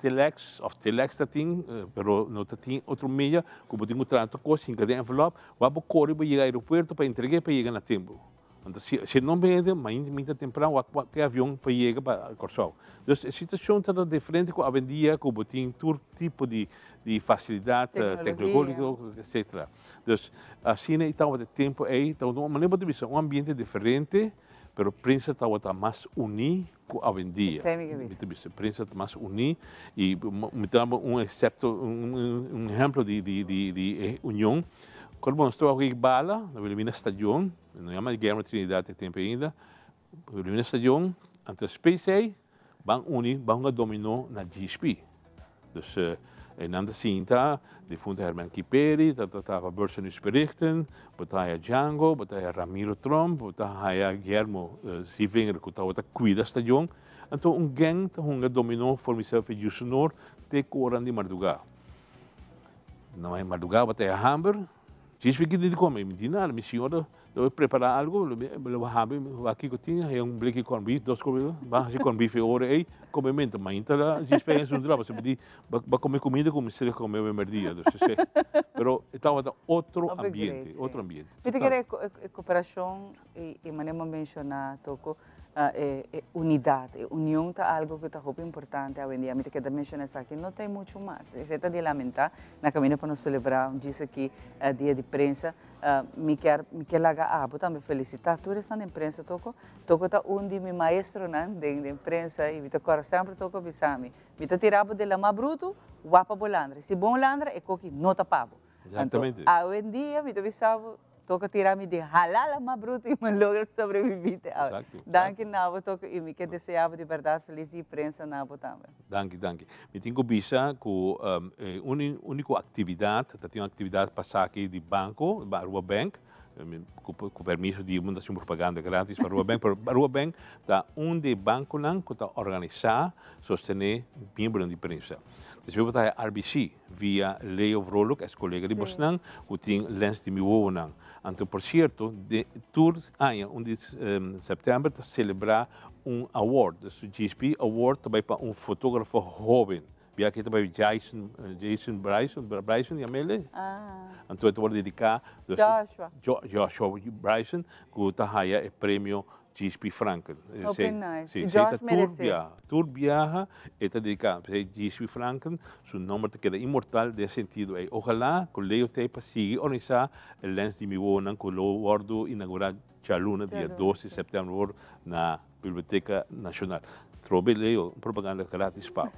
telex dat ding, pero no tem outro meio, como tem outra coisa, em cada envelope, vamos correr para chegar ao aeroporto para entregar para chegar a tempo. Então, se não vem, muito temprano, que avião para chegar para Corsol. Então, a situação está diferente com a vendia, como tem todo tipo de facilidade tecnológica, etc. Então, assim, estava de tempo aí, então, de uma maneira de visão, um ambiente diferente, pero prensa estava mais unida com a vendia. A prensa está mais unida e me dá um exemplo de união. Quando nós estamos aqui em Bala, na Vilhelmina Stadion, não é mais Guerra Trinidad de tempo ainda, na Vilhelmina Stadion, entre os PCA, vão unir, vão dominar na GSP. Então, en aan de cinta, de vond Herman Kiperi, dat estava Börsenberichten, botava Django, botava Ramiro Trump, botava Guillermo Zivinger, que estava cuida stadion. Então, gang que dominou for mezelf in Jusenor, te koran de madrugada. Não é madrugada, botava Hamburg. Diz que não come, me diz nada, minha senhora, eu preparar algo, eu vou aqui que eu tinha, é blique com bife, 2 comidas, vai com bife hora aí, comimento, mas então diz que é um drama, você me diz, vai comer comida como se comer o primeiro dia, pero estava outro ambiente, outro ambiente. Porque é cooperação e maneira mencionar toco unidade, união tá algo que está muito importante hoje em dia, me te queda mencionar isso aqui, não tem muito mais, isso é de lamentar, na caminho para nós celebrar, disse aqui dia de prensa, me quer lagar também felicitar todos estão na imprensa toco tá de meu maestro de imprensa e me toca sempre toco bisami me tá tirado de la bruto guapa bolandra se bom landra é coque não tapavo exatamente hoje em dia me bisavo toca tirar-me de halala mais bruto e me logra sobreviver. Danke, Nabo, toca e me que desejava de verdade feliz e prensa Nabo também. Danke. Me tenho bisa com única atividade, tem uma atividade passar aqui de banco, Aruba Bank, com permisso de fundação propaganda grátis para Aruba Bank, pero Aruba Bank está de banco que está organizar, sostener membros de prensa. Depois está a RBC via Leo Vroluk, é colega de Bosnan, que tem lens de Miwonan. Então, por certo, de todos anos, 1 de setembro, está celebrar award, o GSP Award também para fotógrafo jovem. Via aqui também Jason Bryson, e Amélia. Então, eu vou dedicar Joshua Bryson, que está aí o prêmio Gispi Franken. Open nice. Sim, E Josh merece. Tour viaja, está dedicado a Gispi Franken, su nombre te queda inmortal de sentido. Ojalá que Leo Tepa siga organizar el Lens de Miwonan, que lo guardo inaugurar Chaluna, dia 12 de setembro, na Biblioteca Nacional. Trobe Leo, propaganda grátis, Paulo.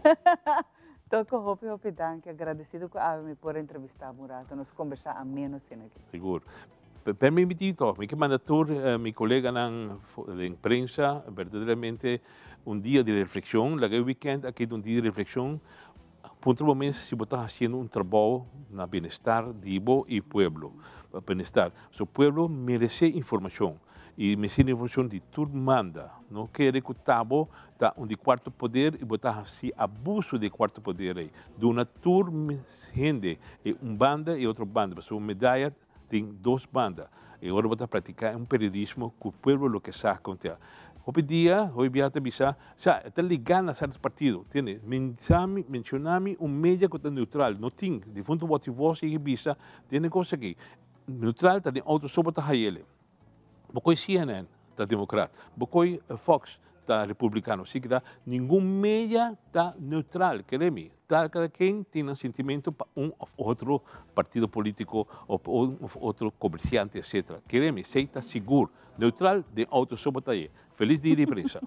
Toco hopi danke, agradecido com a me por entrevistar Murato, nos conversar a menos assim aqui. Seguro. Per me invito, mi mandator, mi colega de prensa, verdaderamente un día de reflexión, la weekend aquí un día de reflexión, puntualmente si vos estás haciendo un trabajo na bienestar divo y pueblo, bienestar. Su pueblo merece información. E me ensina informação de tudo manda. Não quer que o tabo está de quarto poder e botar assim abuso de quarto poder aí. De uma turma gente, banda e outra banda. Mas uma medalha tem duas bandas. E agora botar praticar um periodismo que o povo o que sabe contar. Hoje dia, hoje viata bisa, está ligado a certos partidos. Tiene, mencioname media que está neutral. Não tem, de fundo bote voz e bisa, tem coisa aqui. Neutral está de outro sobre a ele. Bokoi CNN está democrata, bokoi Fox está republicano, así que ningún media está neutral, queremos. Cada quien tiene un sentimiento para un o otro partido político o otro comerciante, etc. Queremos, se está seguro, neutral de autosabotaje. Feliz dia de prensa.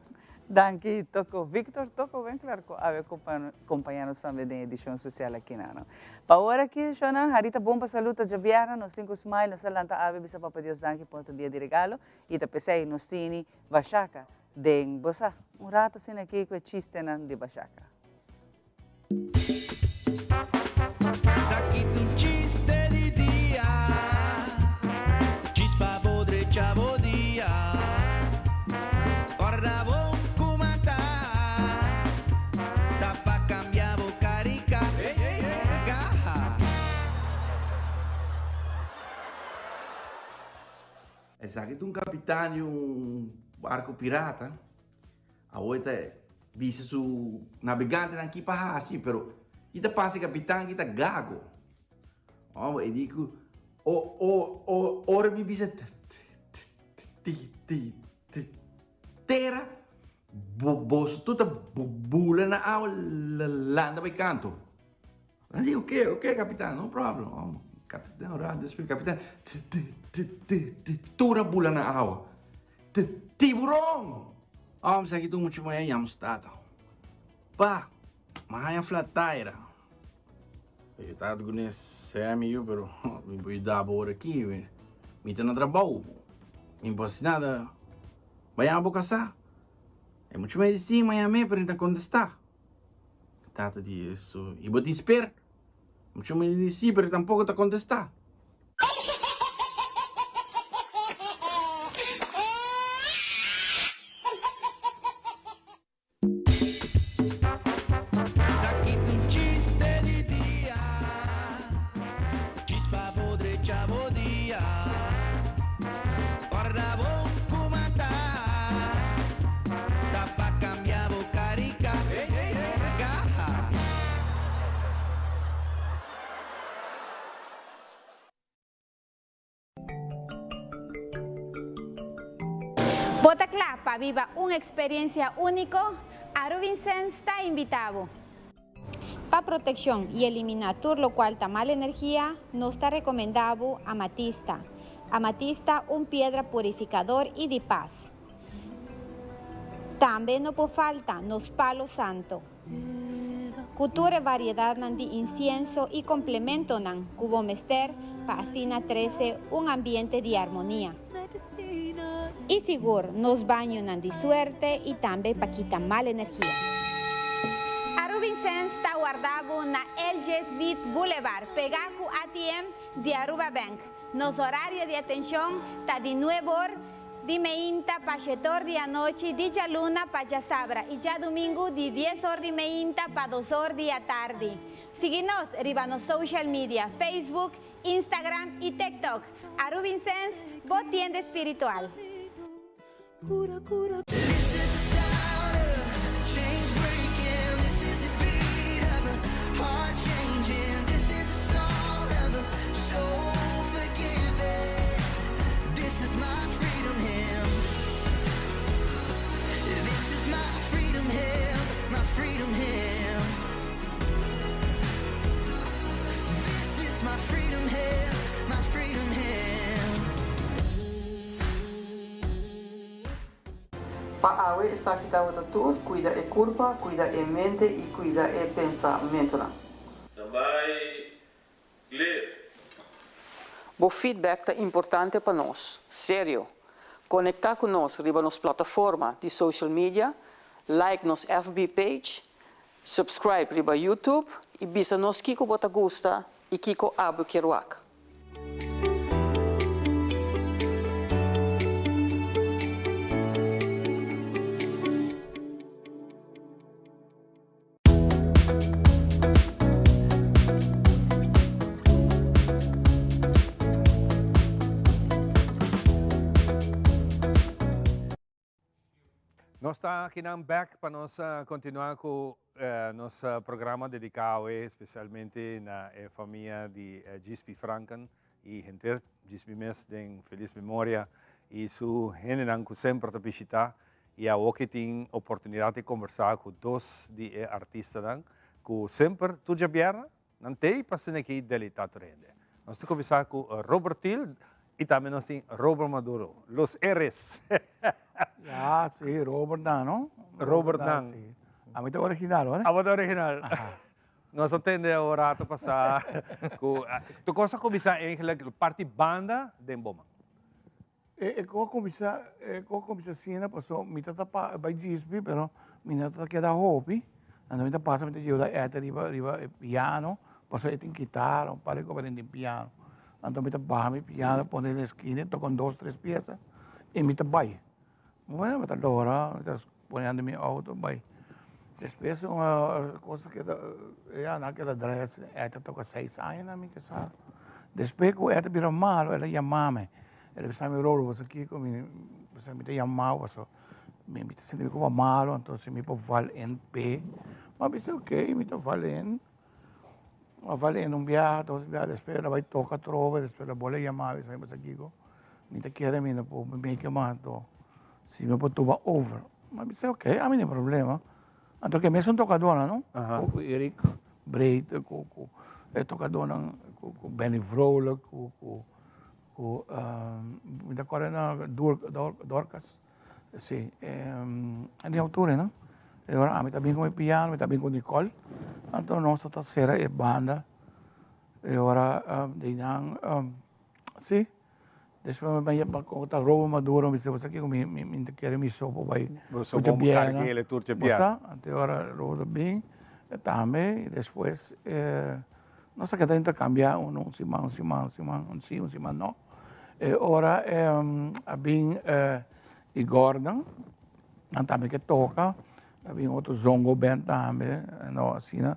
Danke, toco Victor, toco bem claro que a acompanhando também da edição especial aqui na. Para agora aqui, Shona, harita bomba saluta jabiana, nos 5 smile, nos salanta ave bisa papa Dios danke por dia de regalo e ta pensei nos tini Bachaka den bosa. Rato sin aqui que chiste nan de Bachaka. Aqui tu chiste di dia, chispa podre chavo dia. Guarda bon comata, da pa cambiar carica. Essa aqui é capitão de barco pirata. A outra disse su navegante aqui para assim, pero kita passa capitão kita gago. Oh, eu digo, ora me bisa terra, bolso toda bula na aula landa by canto. Eu digo, ok, capitão, no problem. Oh, capitão, capitão, toda bula na aula. Tiburão! Oh, sa kita muito mais yamstata. Pa, mahaya flat tire. Eu tava com esse amigo, pero me vou dar por aqui, me tá no trabalho. Me posso nada. Vai a boca sa. É muito mais assim, mas a mim para tentar contestar. Tata disso. E vou te esperar. Muito mais assim, para tampouco te contestar. Botaclapa viva una experiencia única, Aru Vincent está invitado. Para protección y eliminar todo lo cual está mala energía, nos está recomendado amatista. Amatista, un piedra purificador y de paz. También no puede falta nos palo santo. Cultura variedad de incienso y complemento nan cubo mester para así 13 un ambiente de armonía. Y seguro nos bañan de suerte y también para quitar mala energía. Aru Vincent está guardado en LG's Beat Boulevard, pegado ATM de Aruba Bank. Nos horario de atención está de 9 horas de meinta para 7 horas de la noche, de ya luna para ya sabra y ya domingo de 10 horas de meinta para 2 horas de la tarde. Síguenos arriba en social media, Facebook, Instagram y TikTok. Aru Vincent, vos tienda espiritual. Cura, cura. para awe esa que está tudo, cuida e curva, cuida e mente e cuida e pensamento lá. Também ler. O feedback é importante para nós, sério. Conectar com nós riba nos plataforma de social media, like nos FB page, subscribe riba YouTube e bisa nos kiko bota gusta e kiko abu kiruak. Nós estamos aqui back para nós continuar com nosso programa dedicado especialmente na família de Gispi Franken e gente Gispi Mes de feliz memória e su gente que sempre está visitar e a que tem oportunidade de conversar com dois de artistas que sempre tu já vieram não tem passando aqui dele tá trende. Nós estamos conversar com Robert Till e também nós temos Robert Maduro, los R's. Ya, sí, Robert Dan, ¿no? Robert Dan. Sí. A mí te original, ¿no? A mí te original. Nós entendemos agora para passar tu cosa começar eigenlijk parte banda de Boma. Como começar cena, passou, me tata pa by GSP, pero me tata queda hobby. Ando me tata passa, me tata ajuda a riba piano, passou tem guitarra, para que aprender piano. Ando me tata baja mi piano, pone na esquina, toco 2, 3 piezas e me tata vai. Bueno, me tata hora, me tata ponendo meu auto, vai. Depois uma coisa que é naquela dress, ela toca 6 anos na minha casa. Depois que ela vira malo, ela chamava-me. Ela disse, me rolo, você aqui, você me chamava, você me sente como malo, então me vale em pé. Mas eu disse, ok, me vale em. Vale em viaje, 2 viajes, depois ela vai tocar trova, depois ela vai chamar, você aqui, me quer me me chamar, então, se me pode tomar over. Mas eu disse, ok, a mim não tem problema. Então, que mesmo tocadora, não? Com Eric Breit, com tocadora, com Benny Vrolijk, com me acordo na Dorcas, sim, de altura, não? E agora, a mim também com o piano, me também com Nicole, então nossa terceira é banda, e agora, sim. Depois me ia com o Robert Maduro, me disse, você aqui me quer me sopa, vai. Você vai carregar ele tudo de piano. Até agora, Robert bem, também, depois, nós que está intercambiar um semana, não. Agora, bem, e Gordon, também que toca, bem outro zongo band também, não, assim, né.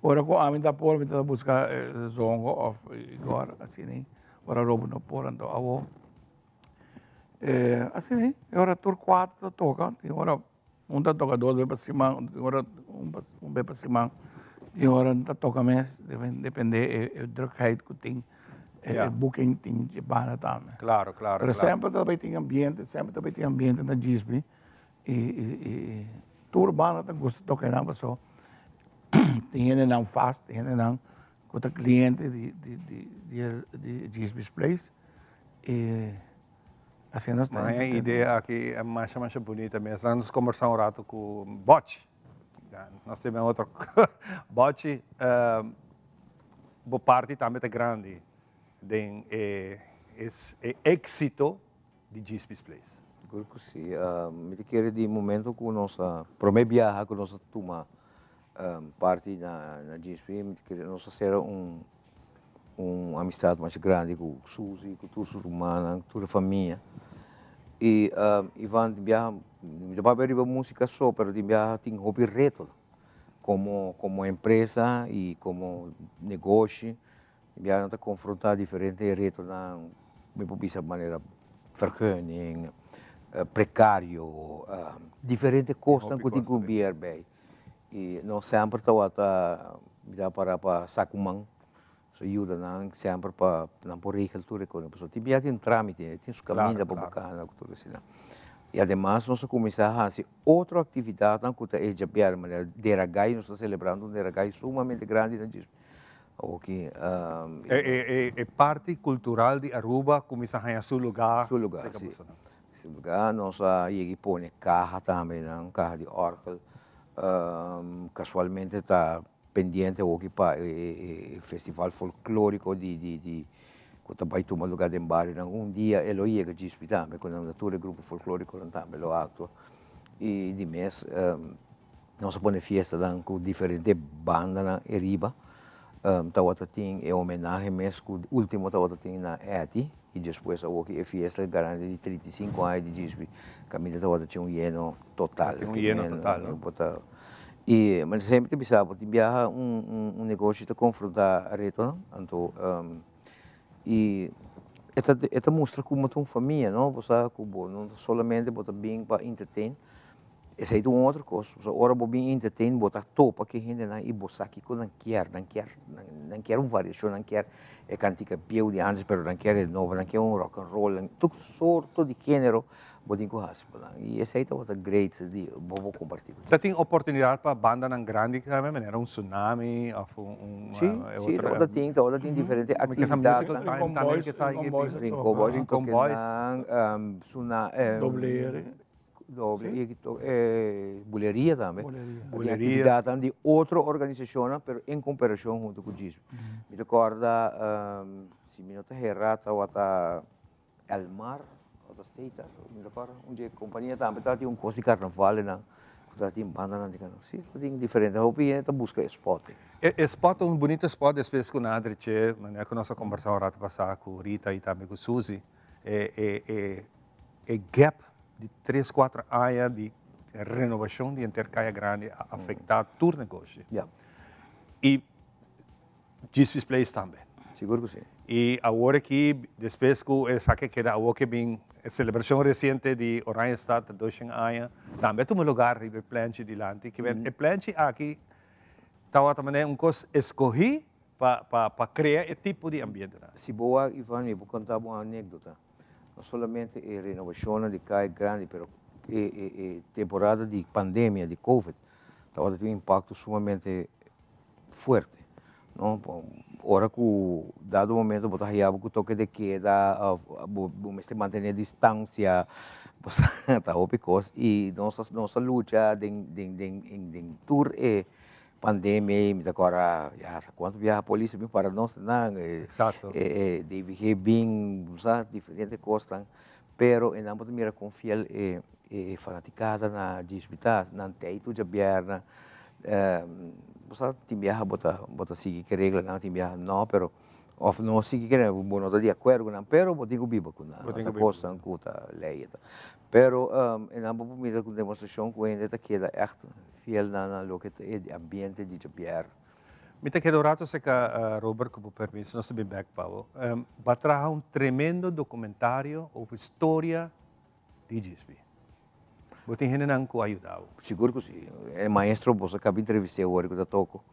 Agora, com a minha por, me está buscar zongo of Igor, assim, né. Agora Robert não pode andar ao assim agora tur 4 toca agora toca 2 vezes para cima agora vez para cima e agora toca mais depende drukheid que tem booking tem de banda também claro mas sempre também tem ambiente na GSP e tur banda tá gosta tocar não só tem ainda não fast tem ainda não com o cliente de GSP Place e assim nós temos. A ideia aqui é mais bonita mesmo. Nós conversamos um rato com Bocci. Nós temos outro Bocci, boa parte também é grande de êxito de GSP Place. Claro que sim. Me quero de momento com nossa primeira viagem com nossa turma. Parte na GSP, nós fazemos uma amizade mais grande com o Suzy, com toda a humana, com toda a família. E Ivan de papel música só, mas de tem hobby reto, como empresa e como negócio. De está confrontar diferentes retos na maneira vergunning, precário, diferentes coisas que tem que ver bem. E nós sempre estamos para sacumang, so ajuda não sempre para não por regel tudo com pessoa. Tem um trâmite, tem sua caminho para buscar tudo assim. E ademais nós começamos a fazer outra atividade não que é já bem, mas Deragai nós estamos celebrando Deragai sumamente grande na GSP. Okay, é parte cultural de Aruba começa a ganhar seu lugar. Sim. Nós aí põe caja também, né? Caja de órgão. Casualmente está pendiente hoje para o festival folclórico de que vai tomar lugar em Bari. Um dia ele ia que GSP também, com a natura grupo folclórico também lo atua. E de mês nós põe festa com diferentes bandas na Eriba. Tawata tem homenagem mês que o último tawata tem na ETI. E depois a fiesta grande de 35 anos de GSP. Camila tawata tinha lleno total. Tem lleno total, né? E, mas sempre que precisava, tinha negócio de confrontar a reto, então, e esta mostra como uma família, não? Você não somente bota bem para entertain, essa é uma outra coisa. Ora vou bem entertain, botar topa que gente na e botar aqui com não quer variação, não quer é cantica piu de antes, pero não quer novo, não quer rock and roll, tudo sorto de gênero. E essa aí é outra great de vou compartilhar. Você tem oportunidade para banda não grande que também era tsunami ou sim, outra tem diferente atividades. Também que está aí. Comboys, buleria também. Buleria também de outra organização, mas em comparação junto com o GSP. Me recorda, se me não está errado, outra Elmar. Um dia companhia também tinha coisa de carnaval na tinha banda na sim, tem diferente. Eu ia buscar spot. Spot bonito spot depois com a Adriche, maneira que nós conversamos hora passada com Rita e também com Suzy, gap de 3-4 anos de renovação de intercaia grande afetar todo o negócio. E GSP Place também. Seguro que sim. E agora que depois que essa que era o que bem a celebração recente de Oranjestad 200 anos, também tem um lugar de planche dilante que é planche aqui estava também coisa escolhi para criar esse tipo de ambiente. Se boa, Ivan, eu vou contar uma anécdota. Não somente a renovação de CAI grande, mas a temporada de pandemia, de Covid, estava tendo um impacto sumamente forte. Não? Ora que, dado momento, botar reabo que toque de queda, você manter a distância, tá óbvio, e nossa luta em tour é pandemia, me agora, quando viaja a polícia, para nós, não, exato, deve bem, diferentes coisas, pero em ambos mira confiar fanaticada na dispita, não tem tudo aberta. Você tem viaja bota seguir que regra não tem viaja não, pero of não seguir que não está de acordo não, pero botigo biba com a coisa com a lei, pero em ambos mira com demonstração com ainda tá queda echt fiel na lo que é ambiente de Javier. Me te quedo rato se que Robert com permisso nós bem back Paulo, vai trazer tremendo documentário sobre história de GSP. Você tem gente que ajudar. Seguro que sim. É maestro, você acaba de entrevistar agora que está toco.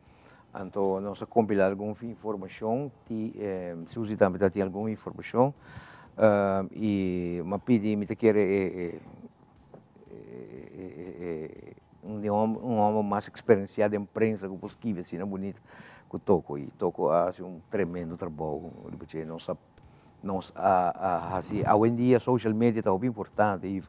Então, nós compilar alguma informação, se você também tem alguma informação, e me pedi, me quer um homem mais experienciado em imprensa, que possível, assim, é bonito, que toco. E toco faz tremendo trabalho. Nós, hoje em dia, a social media está bem importante.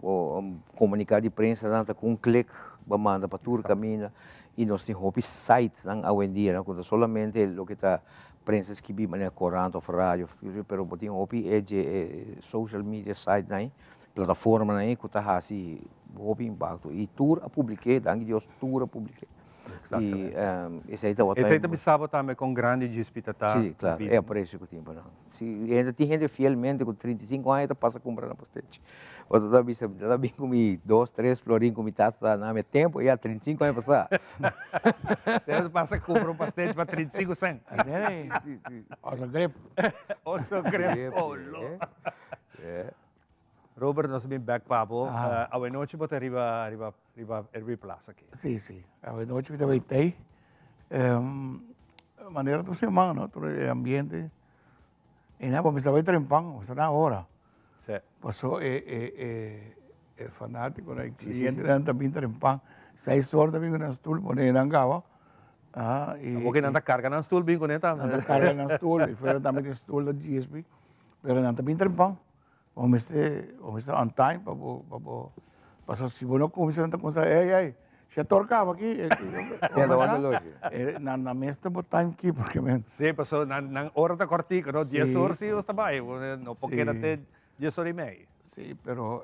O comunicado de imprensa com clique, manda para tudo caminha e nós temos sites hoje em dia, não somente o que está prensa que vi maneira corrente ou rádio, pero temos social media site plataforma que está assim impacto e tudo a publiquei, danke Deus, tudo a publiquei. E esse aí também sabe também com grande dispitatar. Sim, claro, é o preço que tem. Se ainda tem gente fielmente com 35 anos, passa a comprar na pastete. Outra vez, está bem comigo 2, 3 florinhos com metade da meu tempo, e há 35 anos passar. Você passa a comprar pastete para 35 cents. Oso grip. Oso grip. Robert, nós bem back papo. A noite você arriba plaza aqui. Sim, sim. A noite você vai ter maneira do semana, outro ambiente. E nada, você vai ter pão, você na hora. Sim. Passou fanático, né? Cliente também ter pão. 6 horas também na stool, poner na gawa. Porque não carga na stool bem com ele também. Não carga na stool, e foi também na stool da GSP. Pero não também ter pão. Vamos on time para se você não começa a coisa, ei, já torcava aqui. Na mesa do timekeeper, porque Sim, passou na hora da cortica, não? 10 horas sim, você vai, não pode até 10 horas e meia. Sim, pero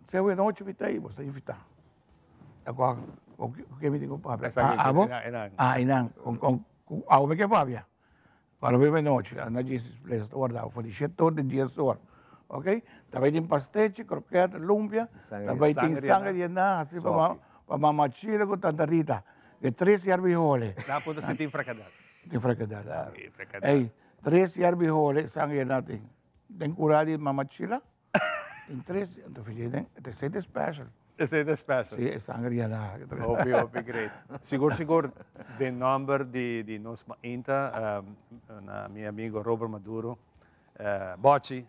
se eu não te invitei, você invita. Agora, o que me digo para Inang, com me que para para ver noite, na Jesus place guardado, foi de 7 horas, 10 horas. Ok? Também tem pastete, croquete, lumpia, também tem sangue de nada, assim para mamachila com tanta rita. De 3 arbijole. Dá para sentir fracadade. Tem fracadade. Ei, 3 arbijole, sangue de nada. Tem curado de mamachila? Tem 3, então filho, tem 7 special. Esse special. Sim, sangue de nada. Hope, great. Seguro, de number de nos inta, meu amigo Robert Maduro, Bocci,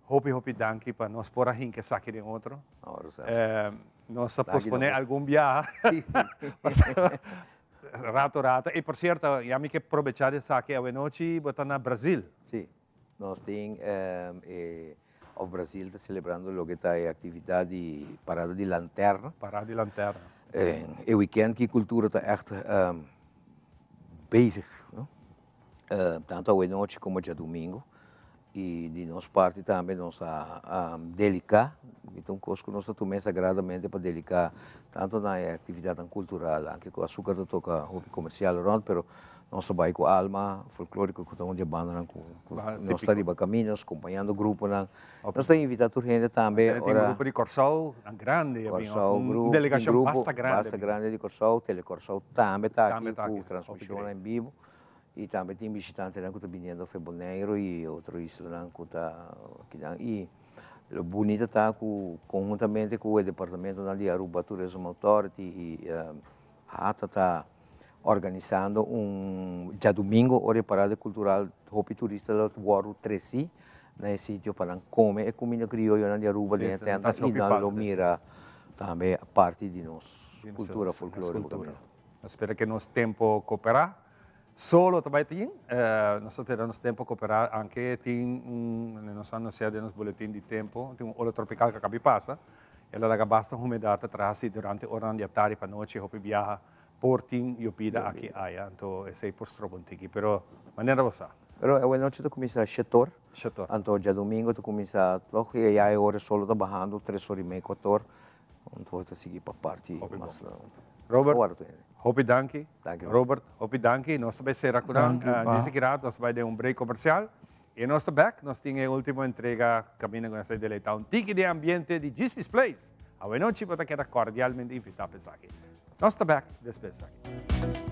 hope danke para nós por aí que saque de outro. Nós posponer algum viaje. Rato. E por certo, já me que aproveitar de saque a noite botar na Brasil. Sim, nós temos o Brasil está celebrando o que está a atividade de parada de lanterna. Parada de lanterna. E weekend que a cultura está echt bezig. Tanto a noite como a domingo. E de nossa parte também nós a delicar, então conosco nós também sagradamente para delicar tanto na atividade cultural, anche com açúcar do toca comercial around, pero nós vai com alma folclórico que estamos de banda com nós está riba caminhos, acompanhando grupo nós está invitado gente também tem grupo de Corsol grande, grupo delegação basta grande de Corsol, Telecorsol também está aqui com transmissão em vivo. E também tem visitantes que estão vindo de Bonaire e outros islas que estão aqui. E o bonito está conjuntamente com o Departamento de Aruba Tourism Authority e a ATA está organizando já domingo, hora parada cultural, Hopi Turista do Waru 13, nesse sítio para comer e comida criolla de Aruba de 70 e não mira também a parte de nossa cultura folclórica. Espero que nosso tempo cooperar. Solo também tem, nós esperamos tempo cooperar, anche tem nós anunciamos nos boletim de tempo, tem ola tropical que acaba de passar, ela dá bastante umidade atrás e durante a hora de tarde para noite, eu viaja por tim e pida aqui aia, então esse é por strobontiqui, pero maneira você. Pero a noite tu começa a chetor, então já domingo tu começa a e já é hora solo trabalhando 3 horas e meia, 4 horas, então tu seguir para parte mais Robert, hope danke. Robert, hope danke. Nós também será com nesse grado, nós vai dar break comercial. E nós back, nós temos a última entrega caminho com essa deleita um tique de ambiente de Gisby's Place. A noite você queda cordialmente invitado para aqui. Nós back, despeça aqui.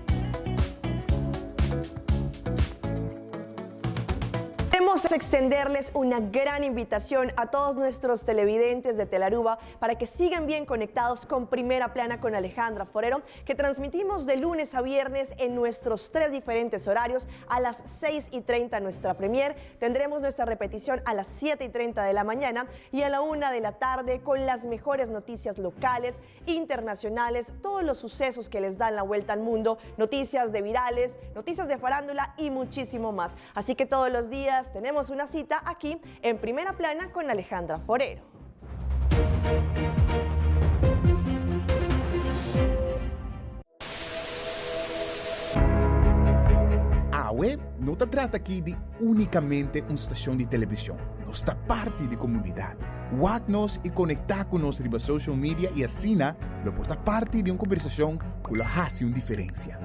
Queremos extenderles una gran invitación a todos nuestros televidentes de Telaruba para que sigan bien conectados con Primera Plana con Alejandra Forero, que transmitimos de lunes a viernes en nuestros 3 diferentes horarios. A las 6:30 nuestra premier, tendremos nuestra repetición a las 7:30 de la mañana y a la 1 de la tarde con las mejores noticias locales, internacionales, todos los sucesos que les dan la vuelta al mundo, noticias de virales, noticias de farándula y muchísimo más. Así que todos los días tenemos una cita aquí en Primera Plana con Alejandra Forero. A web não se trata aqui de unicamente uma estação de televisão. Nós está parte da comunidade. Wag-nos e conectar com nós riba social media e assim, lo porta parte de uma conversação que lo hace uma diferença.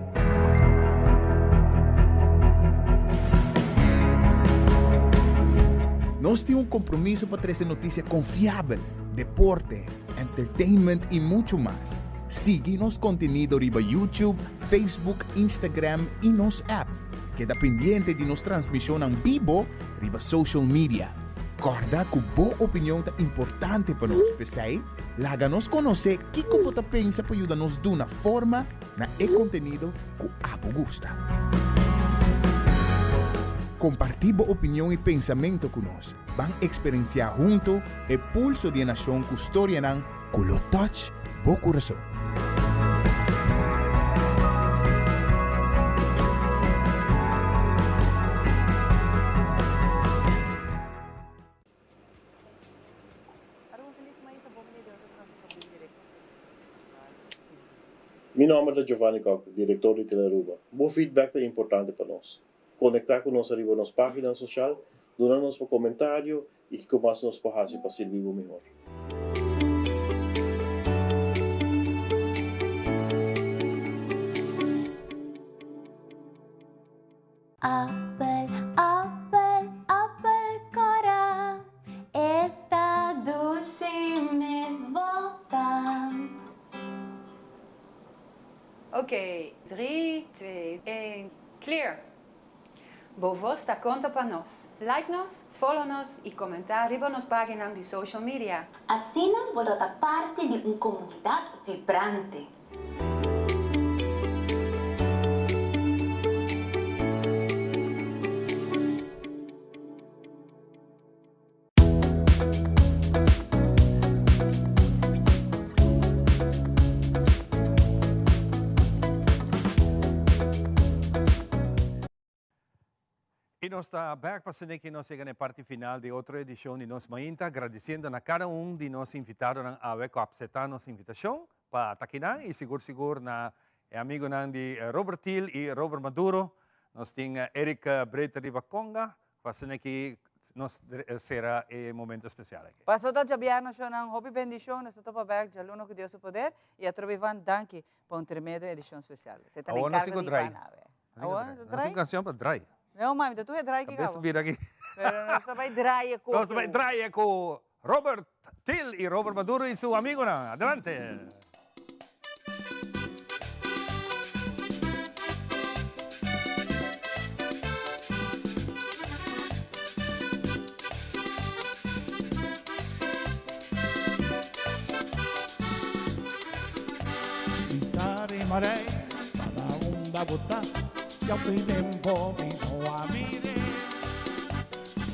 Nós temos um compromisso para trazer notícia confiável, deporte, entertainment e muito mais. Siga nosso conteúdo riba YouTube, Facebook, Instagram e nosso app. Queda pendiente de nossa transmissão em vivo riba social media. Corda que boa opinião é importante para nós, pessoal. Laga-nos conhecer o que você pensa para ajudar-nos de uma forma na conteúdo que a gosta. Compartir boa opinião e pensamento conosco. Vamos experienciar junto o pulso de nação com história com o touch do coração. Meu nome é Giovanni Cock, diretor de Telearuba. O feedback é importante para nós. Conectar conosco arriba nas páginas sociais, donar-nos por comentário e que mais nos fazer para servir melhor. Apple, apple, apple cora, esta duši volta. Ok, 3, 2, 1, clear. Bovo sta conta para nós. Like-nos, follow-nos e comentar arriba nas páginas de social media. Assim volta parte de uma comunidade vibrante. Y nos está back para que nos llega en la parte final de otra edición y nos mainta agradeciendo a cada uno de nos invitados a ver aceptar nuestra invitación para taquinar y seguro na amigo de Robert Till y Robert Maduro nos tiene Eric Breta de Baconga para que nos será un momento especial aquí. Pasó a Jabiano ng Hopi Bendición, nasa to pa back, jaluno que Dios su poder, y a Trovivan Danki pa un tremendo edición especial. Se tan encarga di panave. Awan, Não é canção para dry. Não, mãe, tu é dry que acaba. Vir aqui. Pero nós vai dry com. Nós vai dry com Robert Till e Robert Maduro e seu amigo na. Adelante. Sari marei, para onda botar. Ya fui tempo vino a mire,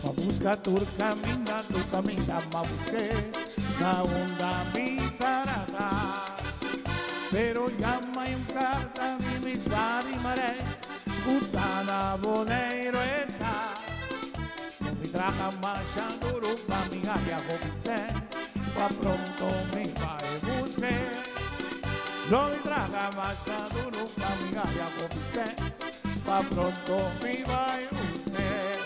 ma busca tu camina, ma busqué, la onda mi sarata. Pero llama en carta mi sari mare, gutana boneiro esa. No mi traga más duro, mi gaya gobise, pa pronto mi vai busque. No mi traga más duro, mi gaya gobise. Pa pronto mi vai usted.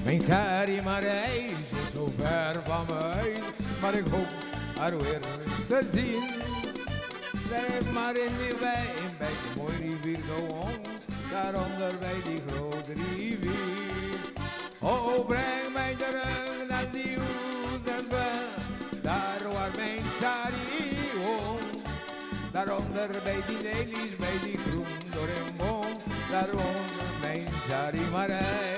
Mijn sari marij, zo ver van mij, maar ik hoop haar weer te zien. Blijf maar in die wijn, bij die mooie rivier zo om. Daaronder bij die grote rivier. Oh, breng mij terug naar die Oedenberg, daar waar mijn sari woont. Daaronder bij die Nelis, bij die groen door een boom, daar woont mijn sari Marijn.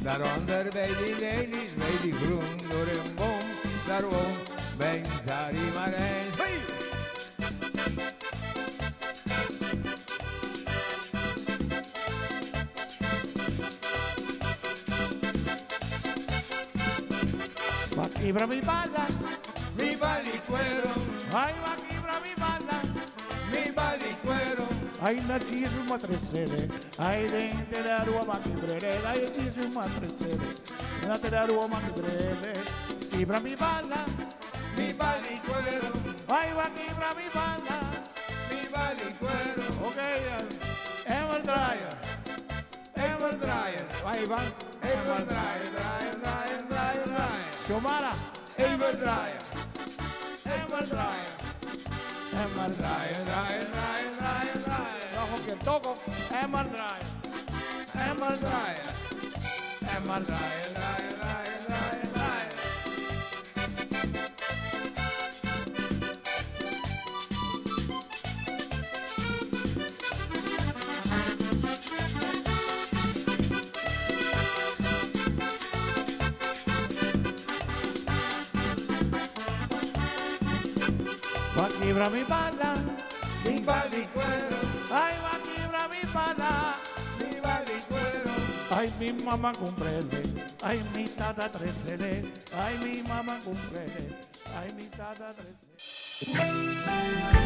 Daaronder bij die Nelis, bij die groen door een boom, daar woont mijn sari Marijn. Hey! Quibra mi bala cuero. Ay, va quibra mi bala cuero. Ay, na chisma tresere. Ay, dente la rua ma quibrere. Ay, chisma tresere. Na te la rua ma quibrere. Quibra mi bala cuero. Ay, va quibra mi bala cuero. Ok, ever dryer. Ahí van. Ever dryer. Xiomara, Ever dryer. Ojo que toco, Emer dryer. Va quibra mi bala cuero. Ay, va quibra mi bala cuero. Ay, mi mamá comprende. Ay, mi tata tresere. Ay, mi mamá comprende. Ay, mi tata tresere.